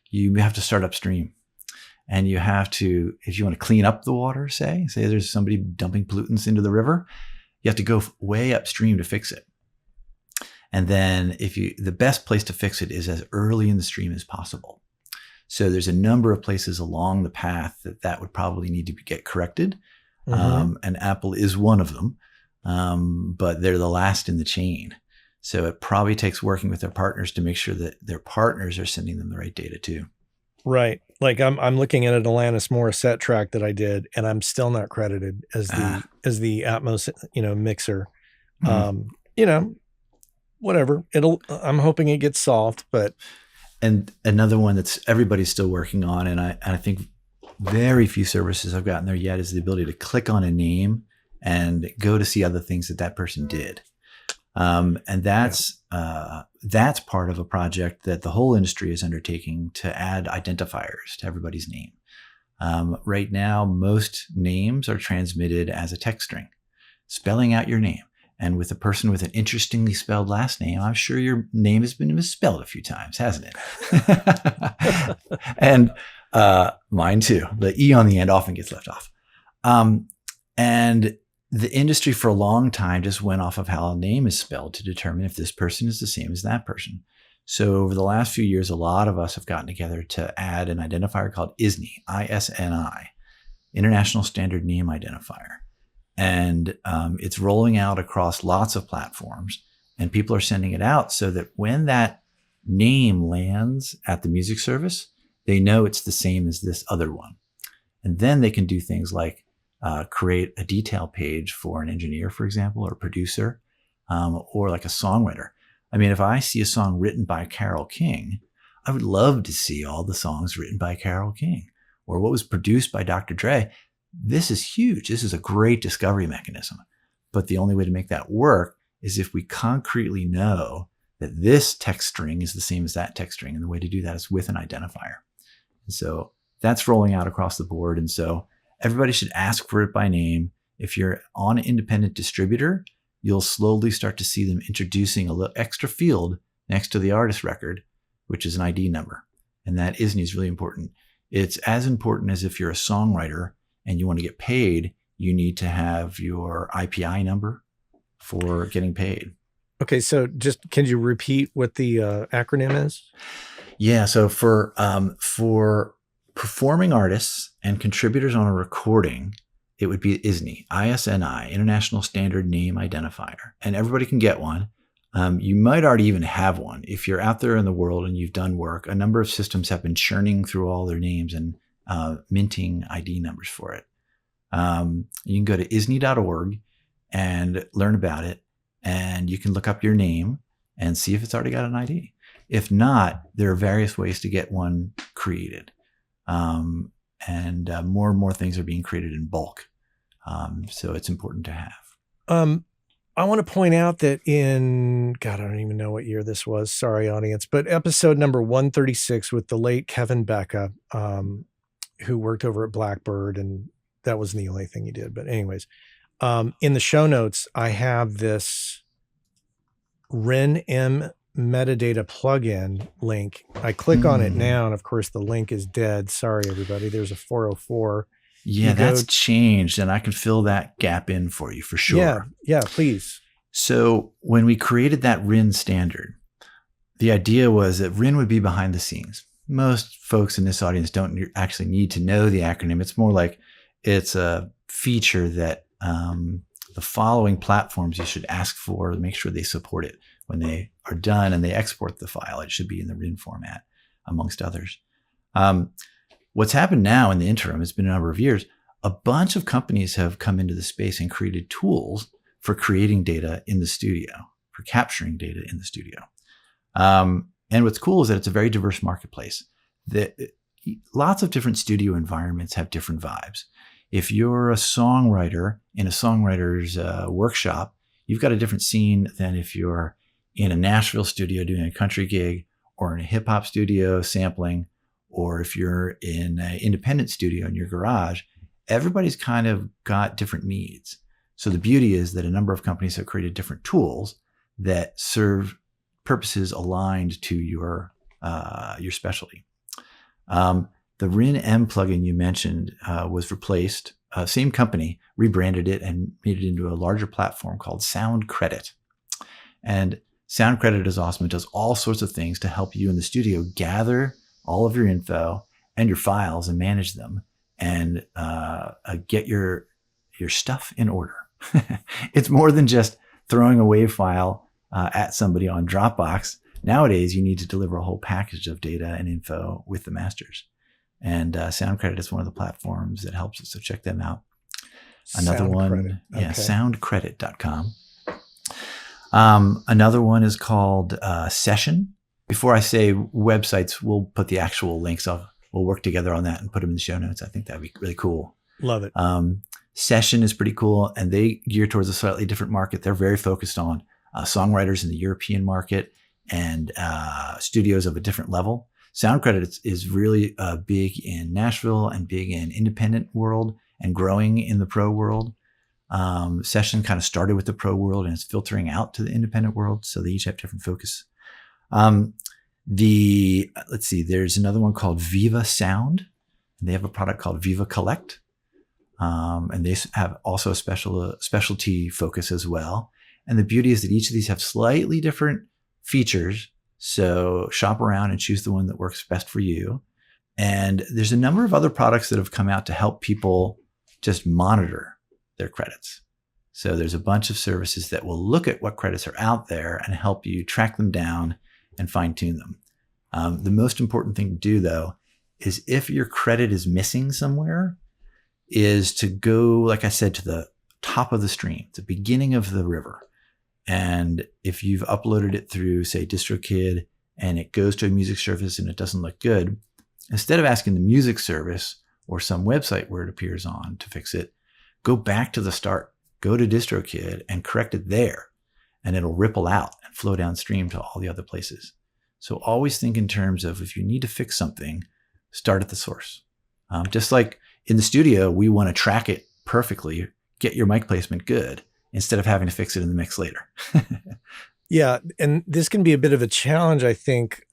you have to start upstream, and you have to, if you want to clean up the water, say there's somebody dumping pollutants into the river, you have to go way upstream to fix it. And then the best place to fix it is as early in the stream as possible. So there's a number of places along the path that would probably need to get corrected. And Apple is one of them, but they're the last in the chain. So it probably takes working with their partners to make sure that their partners are sending them the right data too. Right. Like I'm looking at an Alanis Morissette track that I did, and I'm still not credited as the Atmos, mixer. Whatever. I'm hoping it gets solved, but. And another one that's everybody's still working on, and I think very few services have gotten there yet, is the ability to click on a name and go to see other things that person did. And that's part of a project that the whole industry is undertaking to add identifiers to everybody's name. Right now, most names are transmitted as a text string, spelling out your name. And with a person with an interestingly spelled last name, I'm sure your name has been misspelled a few times, hasn't it? And mine too. The E on the end often gets left off. And the industry for a long time just went off of how a name is spelled to determine if this person is the same as that person. So over the last few years, a lot of us have gotten together to add an identifier called ISNI, I-S-N-I, International Standard Name Identifier. And it's rolling out across lots of platforms, and people are sending it out so that when that name lands at the music service, they know it's the same as this other one. And then they can do things like create a detail page for an engineer, for example, or a producer, or like a songwriter. I mean, if I see a song written by Carole King, I would love to see all the songs written by Carole King, or what was produced by Dr. Dre. This is huge. This is a great discovery mechanism. But the only way to make that work is if we concretely know that this text string is the same as that text string. And the way to do that is with an identifier. And so that's rolling out across the board. And so everybody should ask for it by name. If you're on an independent distributor, you'll slowly start to see them introducing a little extra field next to the artist record, which is an ID number. And that is really important. It's as important as if you're a songwriter and you want to get paid, you need to have your IPI number for getting paid. Okay, so just can you repeat what the acronym is? Yeah, so for performing artists and contributors on a recording, it would be ISNI, I-S-N-I, International Standard Name Identifier. And everybody can get one. You might already even have one. If you're out there in the world and you've done work, a number of systems have been churning through all their names and minting ID numbers for it. You can go to isni.org and learn about it. And you can look up your name and see if it's already got an ID. If not, there are various ways to get one created. And more and more things are being created in bulk. So it's important to have. I want to point out that God, I don't even know what year this was. Sorry, audience. But episode number 136 with the late Kevin Becca, who worked over at Blackbird, and that wasn't the only thing he did. But anyways, in the show notes, I have this RenM Metadata plugin link. I click on it now, and of course the link is dead. Sorry, everybody. There's a 404. Yeah, that's changed, and I can fill that gap in for you for sure. Yeah, please. So when we created that RIN standard, the idea was that RIN would be behind the scenes. Most folks in this audience don't actually need to know the acronym. It's more like it's a feature that the following platforms you should ask for to make sure they support it. When they are done and they export the file, it should be in the RIN format, amongst others. What's happened now in the interim, it's been a number of years, a bunch of companies have come into the space and created tools for creating data in the studio, for capturing data in the studio. And what's cool is that it's a very diverse marketplace. Lots of different studio environments have different vibes. If you're a songwriter in a songwriter's workshop, you've got a different scene than if you're in a Nashville studio doing a country gig, or in a hip hop studio sampling, or if you're in an independent studio in your garage. Everybody's kind of got different needs. So the beauty is that a number of companies have created different tools that serve purposes aligned to your specialty. The RenM plugin you mentioned was replaced. Same company rebranded it and made it into a larger platform called Sound Credit. And Sound Credit is awesome. It does all sorts of things to help you in the studio gather all of your info and your files and manage them and get your stuff in order. It's more than just throwing a WAV file at somebody on Dropbox. Nowadays, you need to deliver a whole package of data and info with the masters. And Sound Credit is one of the platforms that helps us. So check them out. Another one, soundcredit.com. Another one is called Session. Before I say websites, we'll put the actual links. We'll work together on that and put them in the show notes. I think that'd be really cool. Love it. Session is pretty cool, and they gear towards a slightly different market. They're very focused on songwriters in the European market and studios of a different level. Sound Credit is really big in Nashville and big in independent world and growing in the pro world. Session kind of started with the pro world and it's filtering out to the independent world. So they each have different focus. Let's see, there's another one called Viva Sound. They have a product called Viva Collect. And they have also a specialty focus as well. And the beauty is that each of these have slightly different features. So shop around and choose the one that works best for you. And there's a number of other products that have come out to help people just monitor their credits. So there's a bunch of services that will look at what credits are out there and help you track them down and fine tune them. The most important thing to do, though, is if your credit is missing somewhere, is to go, like I said, to the top of the stream, the beginning of the river. And if you've uploaded it through, say, DistroKid, and it goes to a music service and it doesn't look good, instead of asking the music service or some website where it appears on to fix it, go back to the start. Go to DistroKid and correct it there, and it'll ripple out and flow downstream to all the other places. So always think in terms of, if you need to fix something, start at the source. Just like in the studio, we want to track it perfectly, get your mic placement good, instead of having to fix it in the mix later. Yeah. And this can be a bit of a challenge, I think,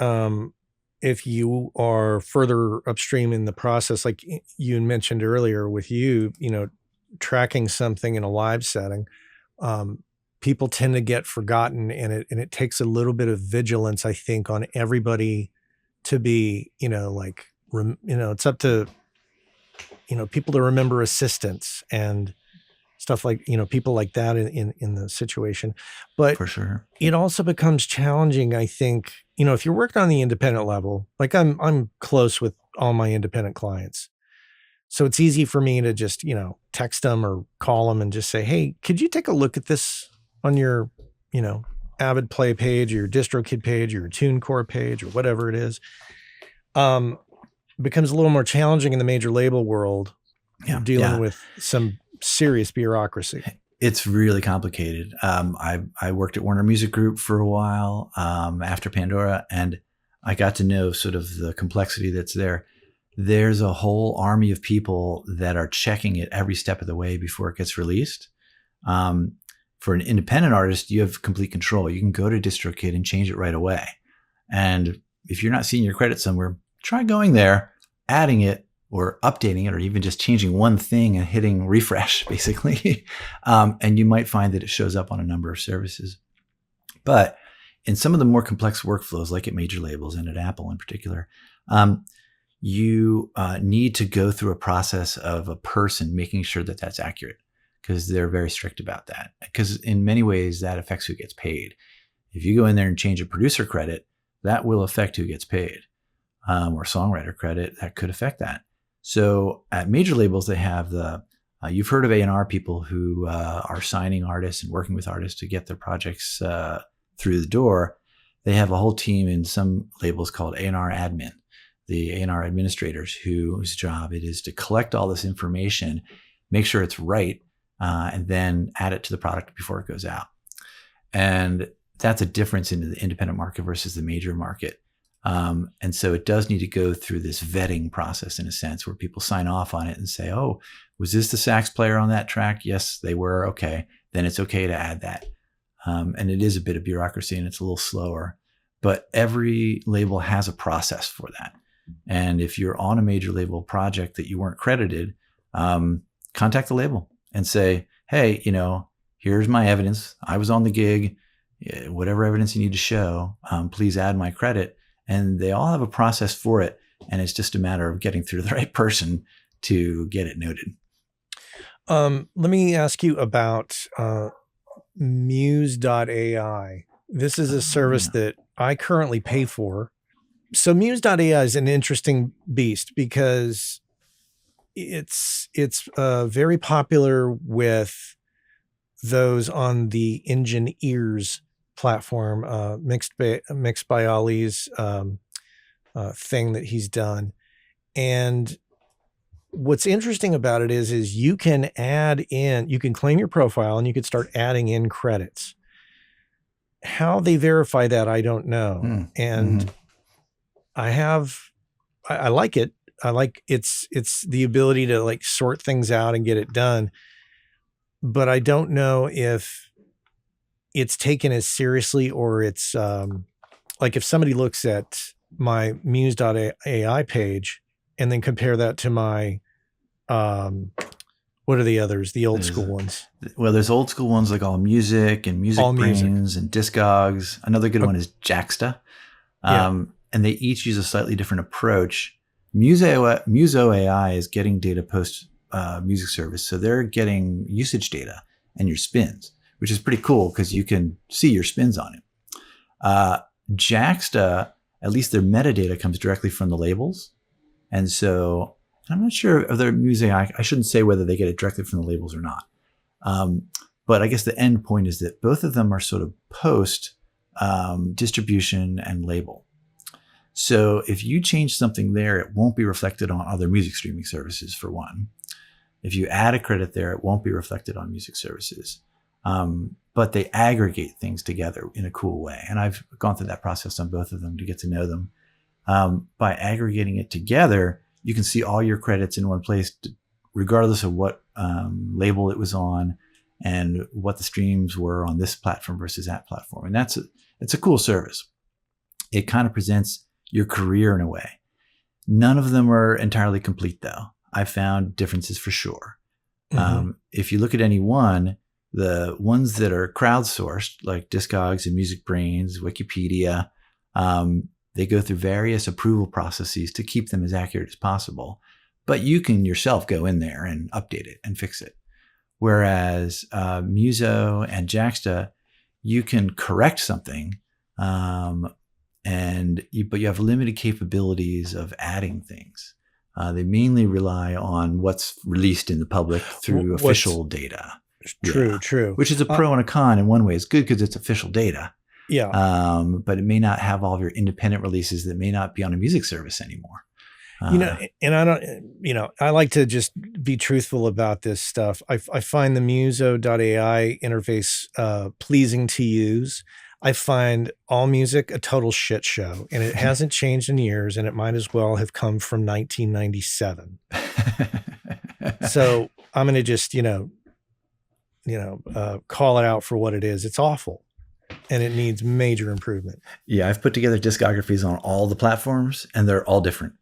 if you are further upstream in the process, like you mentioned earlier with you, tracking something in a live setting. People tend to get forgotten, and it takes a little bit of vigilance, I think, on everybody to be, it's up to, people to remember assistants and stuff like, people like that in the situation. But for sure, it also becomes challenging, I think, if you're working on the independent level, like I'm close with all my independent clients. So it's easy for me to just, text them or call them and just say, hey, could you take a look at this on your, Avid Play page, or your DistroKid page, or your TuneCore page, or whatever it is. Becomes a little more challenging in the major label world, dealing with some serious bureaucracy. It's really complicated. I worked at Warner Music Group for a while after Pandora, and I got to know sort of the complexity that's there. There's a whole army of people that are checking it every step of the way before it gets released. For an independent artist, you have complete control. You can go to DistroKid and change it right away. And if you're not seeing your credit somewhere, try going there, adding it, or updating it, or even just changing one thing and hitting refresh, basically. And you might find that it shows up on a number of services. But in some of the more complex workflows, like at major labels and at Apple in particular, you need to go through a process of a person making sure that that's accurate, because they're very strict about that. Because in many ways, that affects who gets paid. If you go in there and change a producer credit, that will affect who gets paid, or songwriter credit, that could affect that. So at major labels, they have you've heard of A&R people who are signing artists and working with artists to get their projects through the door. They have a whole team in some labels called A&R admin, the A&R administrators, whose job it is to collect all this information, make sure it's right, and then add it to the product before it goes out. And that's a difference in the independent market versus the major market. And so it does need to go through this vetting process, in a sense, where people sign off on it and say, oh, was this the sax player on that track? Yes, they were. Okay. Then it's okay to add that. And it is a bit of bureaucracy, and it's a little slower, but every label has a process for that. And if you're on a major label project that you weren't credited, contact the label and say, hey, here's my evidence. I was on the gig. Whatever evidence you need to show, please add my credit. And they all have a process for it. And it's just a matter of getting through the right person to get it noted. Let me ask you about Muse.ai. This is a service that I currently pay for. So Muse.ai is an interesting beast because it's very popular with those on the Engine Ears platform, mixed by Ali's thing that he's done. And what's interesting about it is you can you can claim your profile and you can start adding in credits. How they verify that, I don't know. And I like it. I like it's the ability to like sort things out and get it done. But I don't know if it's taken as seriously, or it's like if somebody looks at my Muse.ai page and then compare that to my, what What are the others? The old There's- school ones. Well, there's old school ones like All Music and Music All Music. Brains and Discogs. Another good one is Jaxsta. And they each use a slightly different approach. Muso AI is getting data post music service. So they're getting usage data and your spins, which is pretty cool because you can see your spins on it. Jaxsta, at least their metadata comes directly from the labels. And so I'm not sure of their music. I shouldn't say whether they get it directly from the labels or not. But I guess the end point is that both of them are sort of post distribution and label. So if you change something there, it won't be reflected on other music streaming services, for one. If you add a credit there, it won't be reflected on music services. But they aggregate things together in a cool way. And I've gone through that process on both of them to get to know them. By aggregating it together, you can see all your credits in one place, regardless of what label it was on and what the streams were on this platform versus that platform. And it's a cool service. It kind of presents your career in a way. None of them are entirely complete, though. I found differences for sure. Mm-hmm. If you look at any one, the ones that are crowdsourced, like Discogs and Music Brains, Wikipedia, they go through various approval processes to keep them as accurate as possible. But you can yourself go in there and update it and fix it. Whereas Muso and Jaxsta, you can correct something, but you have limited capabilities of adding things. They mainly rely on what's released in the public through official data. True. Which is a pro and a con. In one way, it's good because it's official data. Yeah. But it may not have all of your independent releases that may not be on a music service anymore. And I don't, I like to just be truthful about this stuff. I find the Muso.ai interface pleasing to use. I find All Music a total shit show, and it hasn't changed in years, and it might as well have come from 1997. So I'm going to just, call it out for what it is. It's awful, and it needs major improvement. Yeah, I've put together discographies on all the platforms, and they're all different.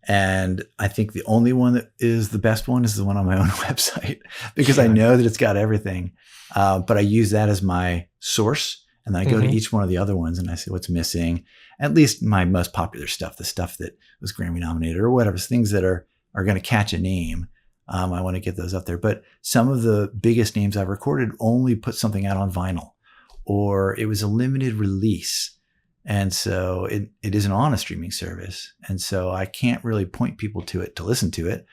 And I think the only one that is the best one is the one on my own website, because I know that it's got everything. But I use that as my source. And then I go to each one of the other ones and I see what's missing. At least my most popular stuff, the stuff that was Grammy nominated or whatever, things that are going to catch a name. I want to get those up there. But some of the biggest names I've recorded only put something out on vinyl, or it was a limited release. And so it isn't on a streaming service. And so I can't really point people to it to listen to it.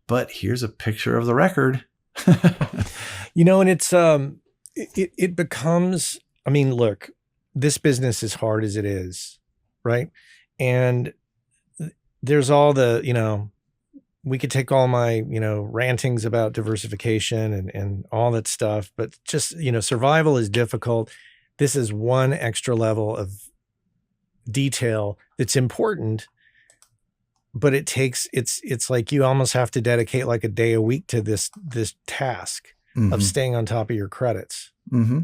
But here's a picture of the record. And it's it becomes, I mean, look, this business is hard as it is, right? And there's all the, we could take all my, rantings about diversification and all that stuff, but just, survival is difficult. This is one extra level of detail that's important, but it's like you almost have to dedicate like a day a week to this task of staying on top of your credits. Mm-hmm.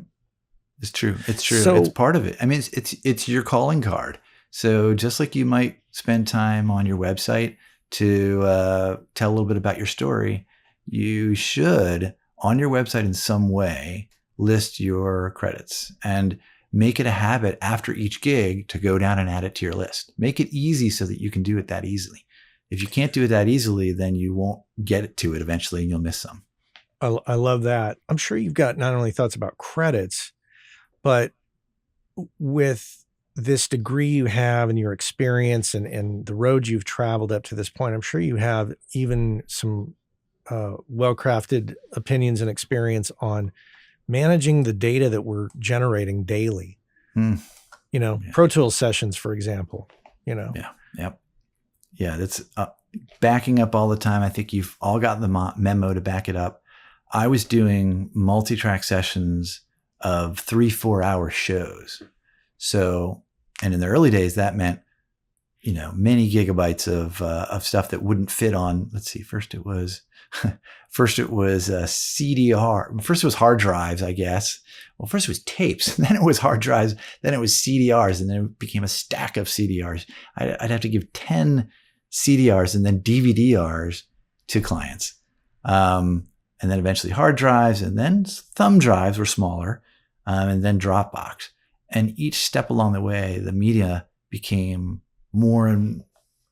It's true. So, it's part of it. I mean, it's your calling card. So just like you might spend time on your website to tell a little bit about your story, you should on your website in some way list your credits and make it a habit after each gig to go down and add it to your list. Make it easy so that you can do it that easily. If you can't do it that easily, then you won't get to it eventually and you'll miss some. I love that. I'm sure you've got not only thoughts about credits, but with this degree you have and your experience and the road you've traveled up to this point, I'm sure you have even some well-crafted opinions and experience on managing the data that we're generating daily. Pro Tools sessions, for example, Yeah. Yep. Yeah. That's backing up all the time. I think you've all got the memo to back it up. I was doing multi-track sessions of 3-4 hour shows. So, and in the early days, that meant, many gigabytes of stuff that wouldn't fit on, let's see, first it was CDR. First it was hard drives, I guess. Well, first it was tapes, then it was hard drives, then it was CDRs, and then it became a stack of CDRs. I'd have to give 10 CDRs and then DVDRs to clients. and then eventually hard drives, and then thumb drives were smaller, and then Dropbox. And each step along the way, the media became more and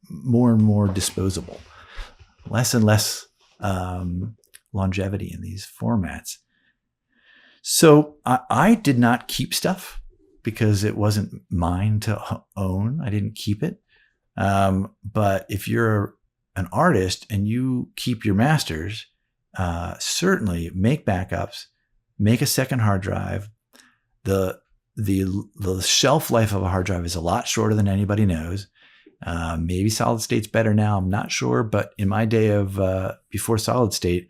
more disposable, less and less longevity in these formats. So I did not keep stuff because it wasn't mine to own. I didn't keep it. But if you're an artist and you keep your masters, certainly make backups, make a second hard drive. The shelf life of a hard drive is a lot shorter than anybody knows. Maybe solid state's better now. I'm not sure. But in my day of before solid state,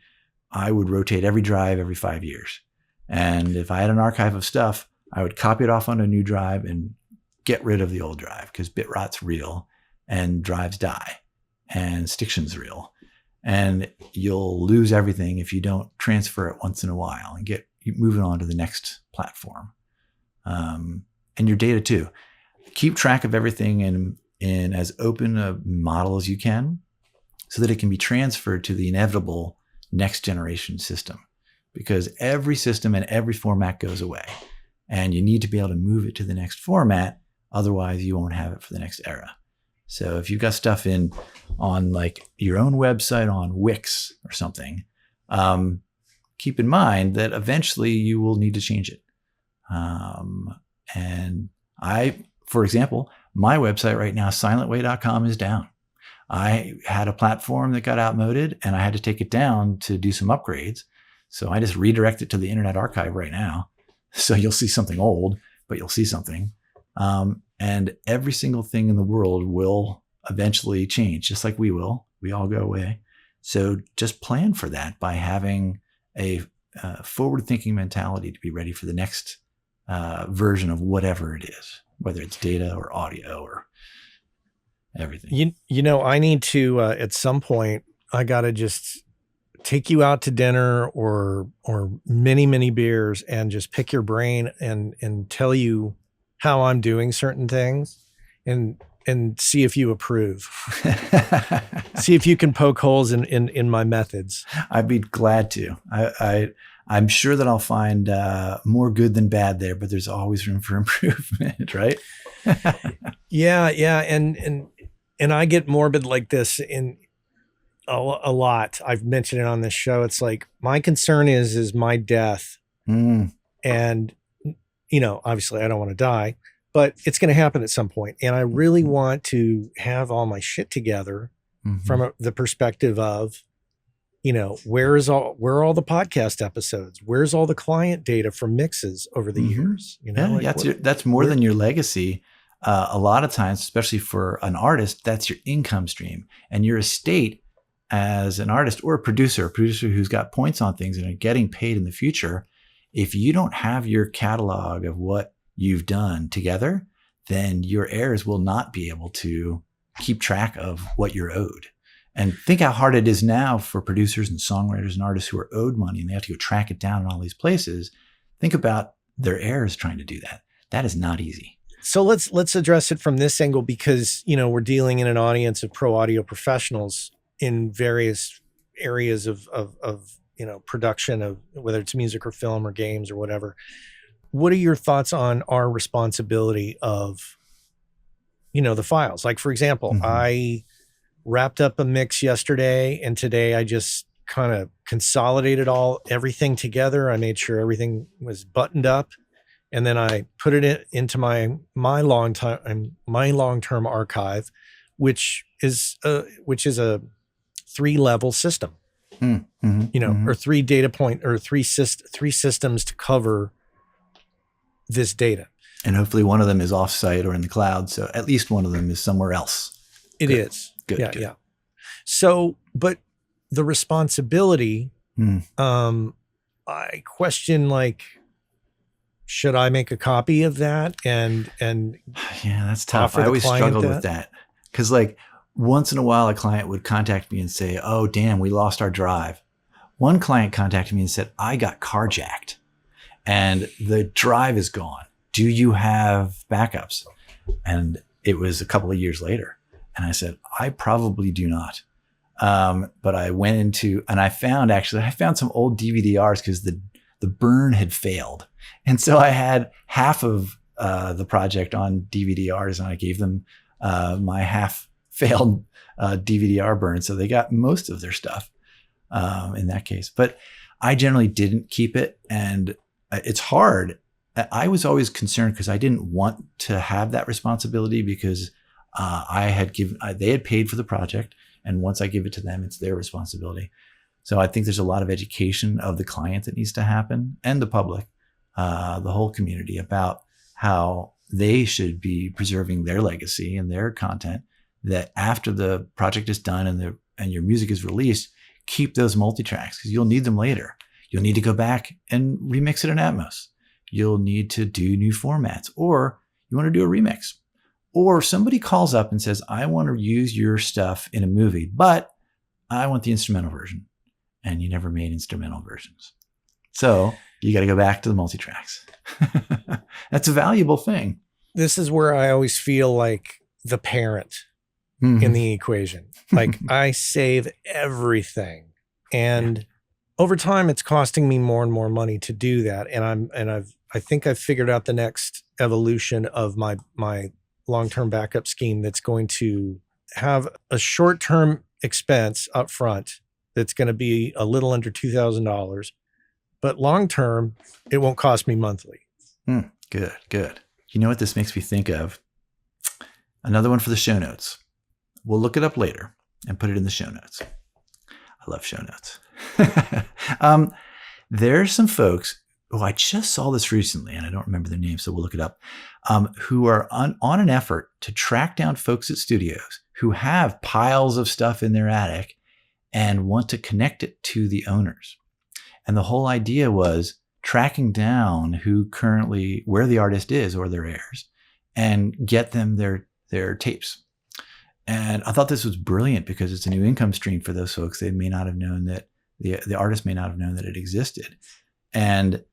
I would rotate every drive every 5 years. And if I had an archive of stuff, I would copy it off on a new drive and get rid of the old drive, because bit rot's real and drives die and stiction's real. And you'll lose everything if you don't transfer it once in a while and get moving on to the next platform. And your data too. Keep track of everything in as open a model as you can so that it can be transferred to the inevitable next generation system, because every system and every format goes away and you need to be able to move it to the next format. Otherwise you won't have it for the next era. So if you've got stuff on like your own website on Wix or something, keep in mind that eventually you will need to change it. And for example, my website right now, silentway.com, is down. I had a platform that got outmoded and I had to take it down to do some upgrades. So I just redirect it to the Internet Archive right now. So you'll see something old, but you'll see something. And every single thing in the world will eventually change, just like we will. We all go away. So just plan for that by having a forward-thinking mentality to be ready for the next version of whatever it is, whether it's data or audio or everything. You know, I need to at some point, I got to just take you out to dinner or many beers and just pick your brain and tell you how I'm doing certain things and see if you approve. See if you can poke holes in my methods. I'd be glad to. I'm sure that I'll find more good than bad there, but there's always room for improvement, right? Yeah. And I get morbid like this in a lot. I've mentioned it on this show. It's like, my concern is my death. And, you know, obviously I don't want to die, but it's going to happen at some point. And I really want to have all my shit together from the perspective of, you know, where are all the podcast episodes? Where's all the client data from mixes over the years? You know, that's more than your legacy. A lot of times, especially for an artist, that's your income stream, and your estate as an artist or a producer who's got points on things and are getting paid in the future. If you don't have your catalog of what you've done together, then your heirs will not be able to keep track of what you're owed. And think how hard it is now for producers and songwriters and artists who are owed money and they have to go track it down in all these places. Think about their heirs trying to do that. That is not easy. So let's address it from this angle, because, you know, we're dealing in an audience of pro audio professionals in various areas of you know, production of whether it's music or film or games or whatever. What are your thoughts on our responsibility of, you know, the files? Like, for example, I wrapped up a mix yesterday and today I just kind of consolidated everything together. I made sure everything was buttoned up. And then I put it into my long-term archive, which is a 3-level system, you know, or 3 data point or three systems to cover this data. And hopefully one of them is offsite or in the cloud. So at least one of them is somewhere else. It is. Good. Yeah. So, but the responsibility, I question, like, should I make a copy of that? And yeah, that's tough. I always struggled with that. Cause like once in a while, a client would contact me and say, "Oh, damn, we lost our drive." One client contacted me and said, "I got carjacked and the drive is gone. Do you have backups?" And it was a couple of years later. And I said, "I probably do not. But I went into, and I found some old DVD-Rs because the Byrne had failed. And so I had half of the project on DVD-Rs, and I gave them my half failed DVD-R Byrne. So they got most of their stuff in that case. But I generally didn't keep it. And it's hard. I was always concerned because I didn't want to have that responsibility because they had paid for the project. And once I give it to them, it's their responsibility. So I think there's a lot of education of the client that needs to happen, and the public, the whole community, about how they should be preserving their legacy and their content, that after the project is done and your music is released, keep those multi-tracks because you'll need them later. You'll need to go back and remix it in Atmos. You'll need to do new formats, or you want to do a remix. Or somebody calls up and says, I want to use your stuff in a movie, but I want the instrumental version. And you never made instrumental versions. So you got to go back to the multi-tracks. That's a valuable thing. This is where I always feel like the parent in the equation. Like I save everything. And over time, it's costing me more and more money to do that. And I think I've figured out the next evolution of my long-term backup scheme that's going to have a short-term expense up front that's going to be a little under $2,000, but long-term, it won't cost me monthly. Good. You know what this makes me think of? Another one for the show notes. We'll look it up later and put it in the show notes. I love show notes. There's some folks who I just saw this recently, and I don't remember their name, so we'll look it up, who are on an effort to track down folks at studios who have piles of stuff in their attic and want to connect it to the owners. And the whole idea was tracking down where the artist is or their heirs, and get them their tapes. And I thought this was brilliant because it's a new income stream for those folks. They may not have known that the artist may not have known that it existed. And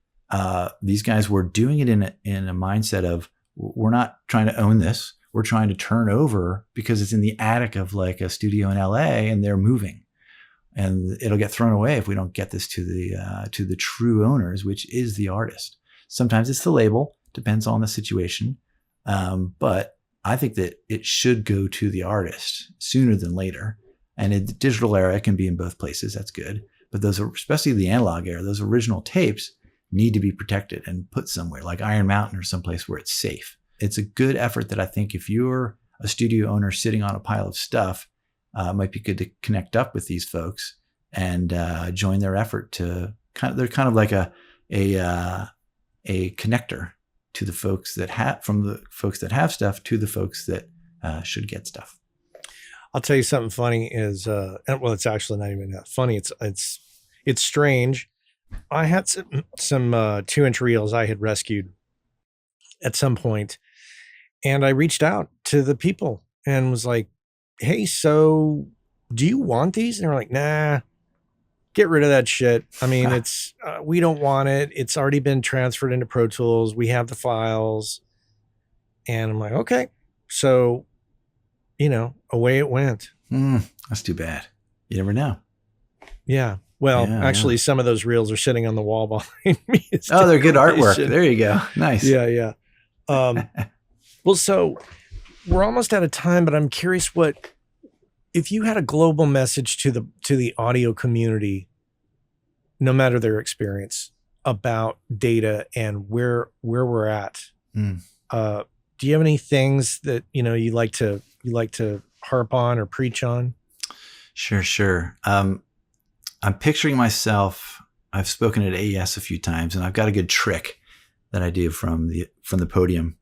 these guys were doing it in a mindset of, we're not trying to own this. We're trying to turn over because it's in the attic of like a studio in LA and they're moving, and it'll get thrown away if we don't get this to the true owners, which is the artist. Sometimes it's the label, depends on the situation. But I think that it should go to the artist sooner than later. And in the digital era, it can be in both places. That's good. But those are, especially the analog era, those original tapes need to be protected and put somewhere like Iron Mountain or someplace where it's safe. It's a good effort that I think if you're a studio owner sitting on a pile of stuff, it might be good to connect up with these folks and join their effort to they're kind of like a connector to the folks that from the folks that have stuff to the folks that should get stuff. I'll tell you something funny is, well, it's actually not even that funny. It's strange. I had some 2-inch reels I had rescued at some point, and I reached out to the people and was like, hey, so do you want these? And they're like, nah, get rid of that shit. I mean, it's, we don't want it. It's already been transferred into Pro Tools. We have the files. And I'm like, okay. So, away it went. That's too bad. You never know. Yeah. Well, actually, some of those reels are sitting on the wall behind me. They're good artwork. There you go. Nice. Yeah. Well, so we're almost out of time, but I'm curious if you had a global message to the audio community, no matter their experience, about data and where we're at. Do you have any things that you like to harp on or preach on? Sure. I'm picturing myself. I've spoken at AES a few times, and I've got a good trick that I do from the podium.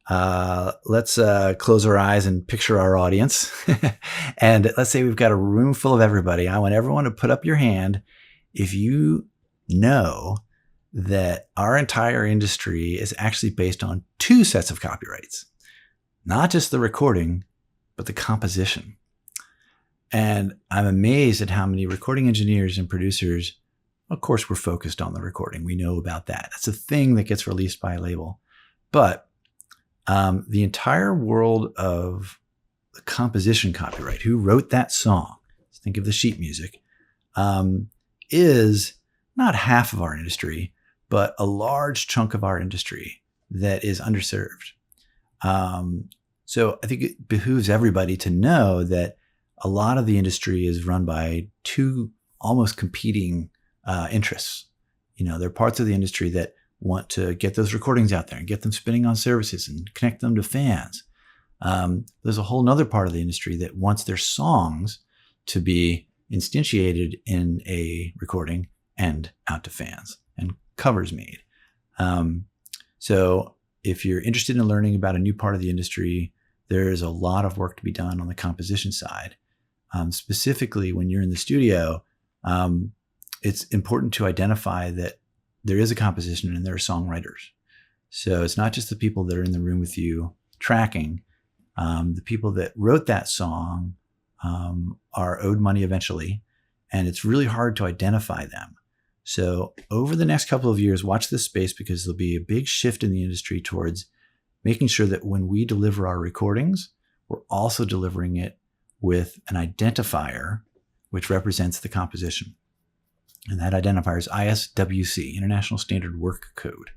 Let's close our eyes and picture our audience. And let's say we've got a room full of everybody. I want everyone to put up your hand if you know that our entire industry is actually based on 2 sets of copyrights, not just the recording, but the composition. And I'm amazed at how many recording engineers and producers, of course, we're focused on the recording. We know about that. That's a thing that gets released by a label. But the entire world of the composition copyright, who wrote that song, think of the sheet music, is not half of our industry, but a large chunk of our industry that is underserved. So I think it behooves everybody to know that a lot of the industry is run by two almost competing interests. There are parts of the industry that want to get those recordings out there and get them spinning on services and connect them to fans. There's a whole nother part of the industry that wants their songs to be instantiated in a recording and out to fans and covers made. So if you're interested in learning about a new part of the industry, there's a lot of work to be done on the composition side. Specifically, when you're in the studio, it's important to identify that there is a composition and there are songwriters. So it's not just the people that are in the room with you tracking. The people that wrote that song are owed money eventually, and it's really hard to identify them. So over the next couple of years, watch this space, because there'll be a big shift in the industry towards making sure that when we deliver our recordings, we're also delivering it with an identifier which represents the composition. And that identifier is ISWC, International Standard Work Code.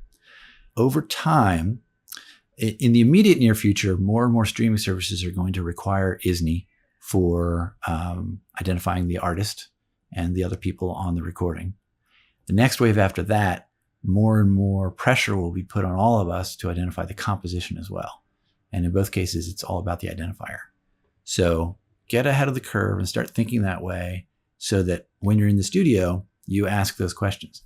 Over time, in the immediate near future, more and more streaming services are going to require ISNI for identifying the artist and the other people on the recording. The next wave after that, more and more pressure will be put on all of us to identify the composition as well. And in both cases, it's all about the identifier. So get ahead of the curve and start thinking that way, so that when you're in the studio, you ask those questions.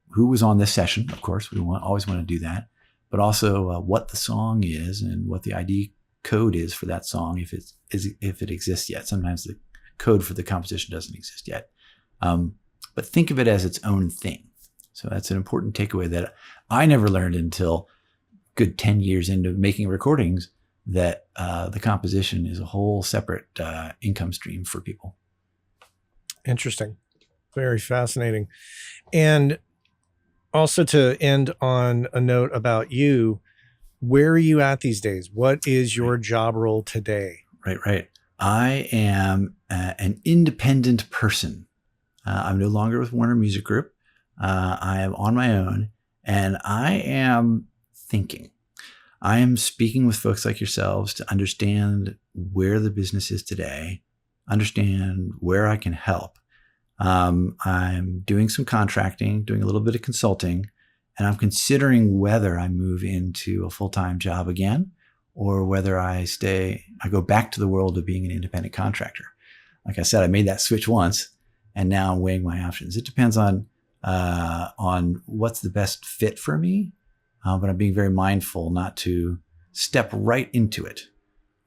Who was on this session? Of course, we always want to do that, but also what the song is and what the ID code is for that song, if it exists yet. Sometimes the code for the composition doesn't exist yet. But think of it as its own thing. So that's an important takeaway that I never learned until good 10 years into making recordings, that the composition is a whole separate income stream for people. Interesting. Very fascinating. And also, to end on a note about you, where are you at these days? What is your job role today? Right. I am an independent person. I'm no longer with Warner Music Group. I am on my own, and I am thinking. I am speaking with folks like yourselves to understand where the business is today, understand where I can help. I'm doing some contracting, doing a little bit of consulting, and I'm considering whether I move into a full-time job again, or whether I go back to the world of being an independent contractor. Like I said, I made that switch once, and now I'm weighing my options. It depends on what's the best fit for me, but I'm being very mindful not to step right into it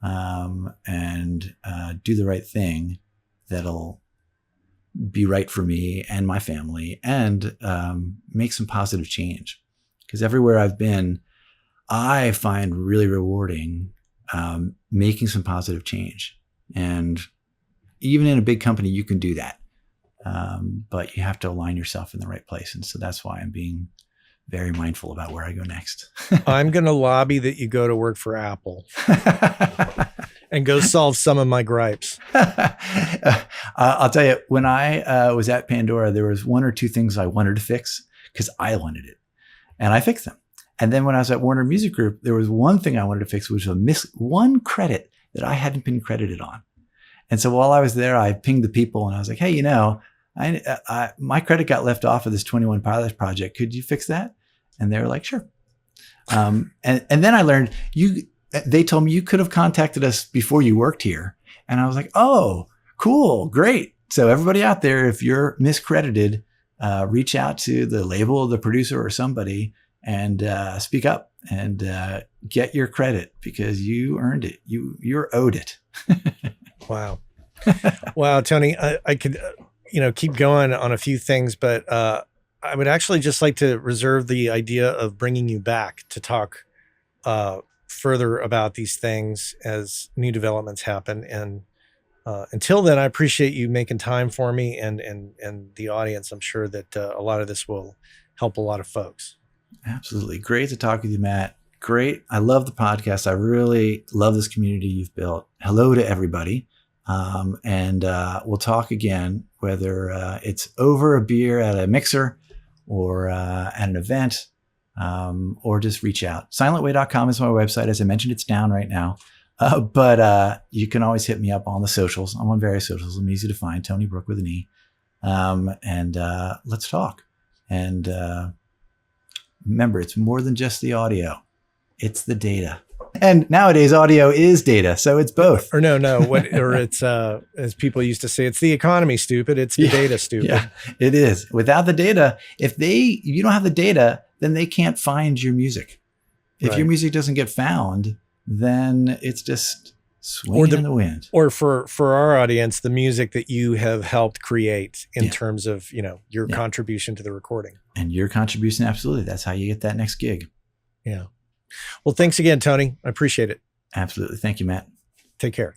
and do the right thing that'll be right for me and my family, and make some positive change. Because everywhere I've been, I find really rewarding making some positive change. And even in a big company, you can do that. But you have to align yourself in the right place. And so that's why I'm being very mindful about where I go next. I'm going to lobby that you go to work for Apple and go solve some of my gripes. I'll tell you, when I was at Pandora, there was one or two things I wanted to fix because I wanted it, and I fixed them. And then when I was at Warner Music Group, there was one thing I wanted to fix, which was one credit that I hadn't been credited on. And so while I was there, I pinged the people and I was like, hey, my credit got left off of this 21 Pilots project. Could you fix that? And they were like, sure. And then I learned they told me you could have contacted us before you worked here. And I was like, oh, cool. Great. So everybody out there, if you're miscredited, reach out to the label or the producer or somebody and speak up and get your credit, because you earned it. You're owed it. Wow. Wow, Tony, I could, keep going on a few things, but I would actually just like to reserve the idea of bringing you back to talk further about these things as new developments happen. And until then, I appreciate you making time for me and the audience. I'm sure that a lot of this will help a lot of folks. Absolutely. Great to talk with you, Matt. Great. I love the podcast. I really love this community you've built. Hello to everybody. And we'll talk again, whether it's over a beer at a mixer or at an event, or just reach out. Silentway.com is my website. As I mentioned, it's down right now. But you can always hit me up on the socials. I'm on various socials. I'm easy to find. Tony Brooke with an E. And let's talk. And remember, it's more than just the audio. It's the data. And nowadays audio is data. So it's both. Or no, or it's, as people used to say, it's the economy, stupid. It's the data, stupid. Yeah, it is. Without the data, if you don't have the data, then they can't find your music. If your music doesn't get found, then it's just swinging in the wind. Or for our audience, the music that you have helped create in terms of, your contribution to the recording. And your contribution, absolutely. That's how you get that next gig. Yeah. Well, thanks again, Tony. I appreciate it. Absolutely. Thank you, Matt. Take care.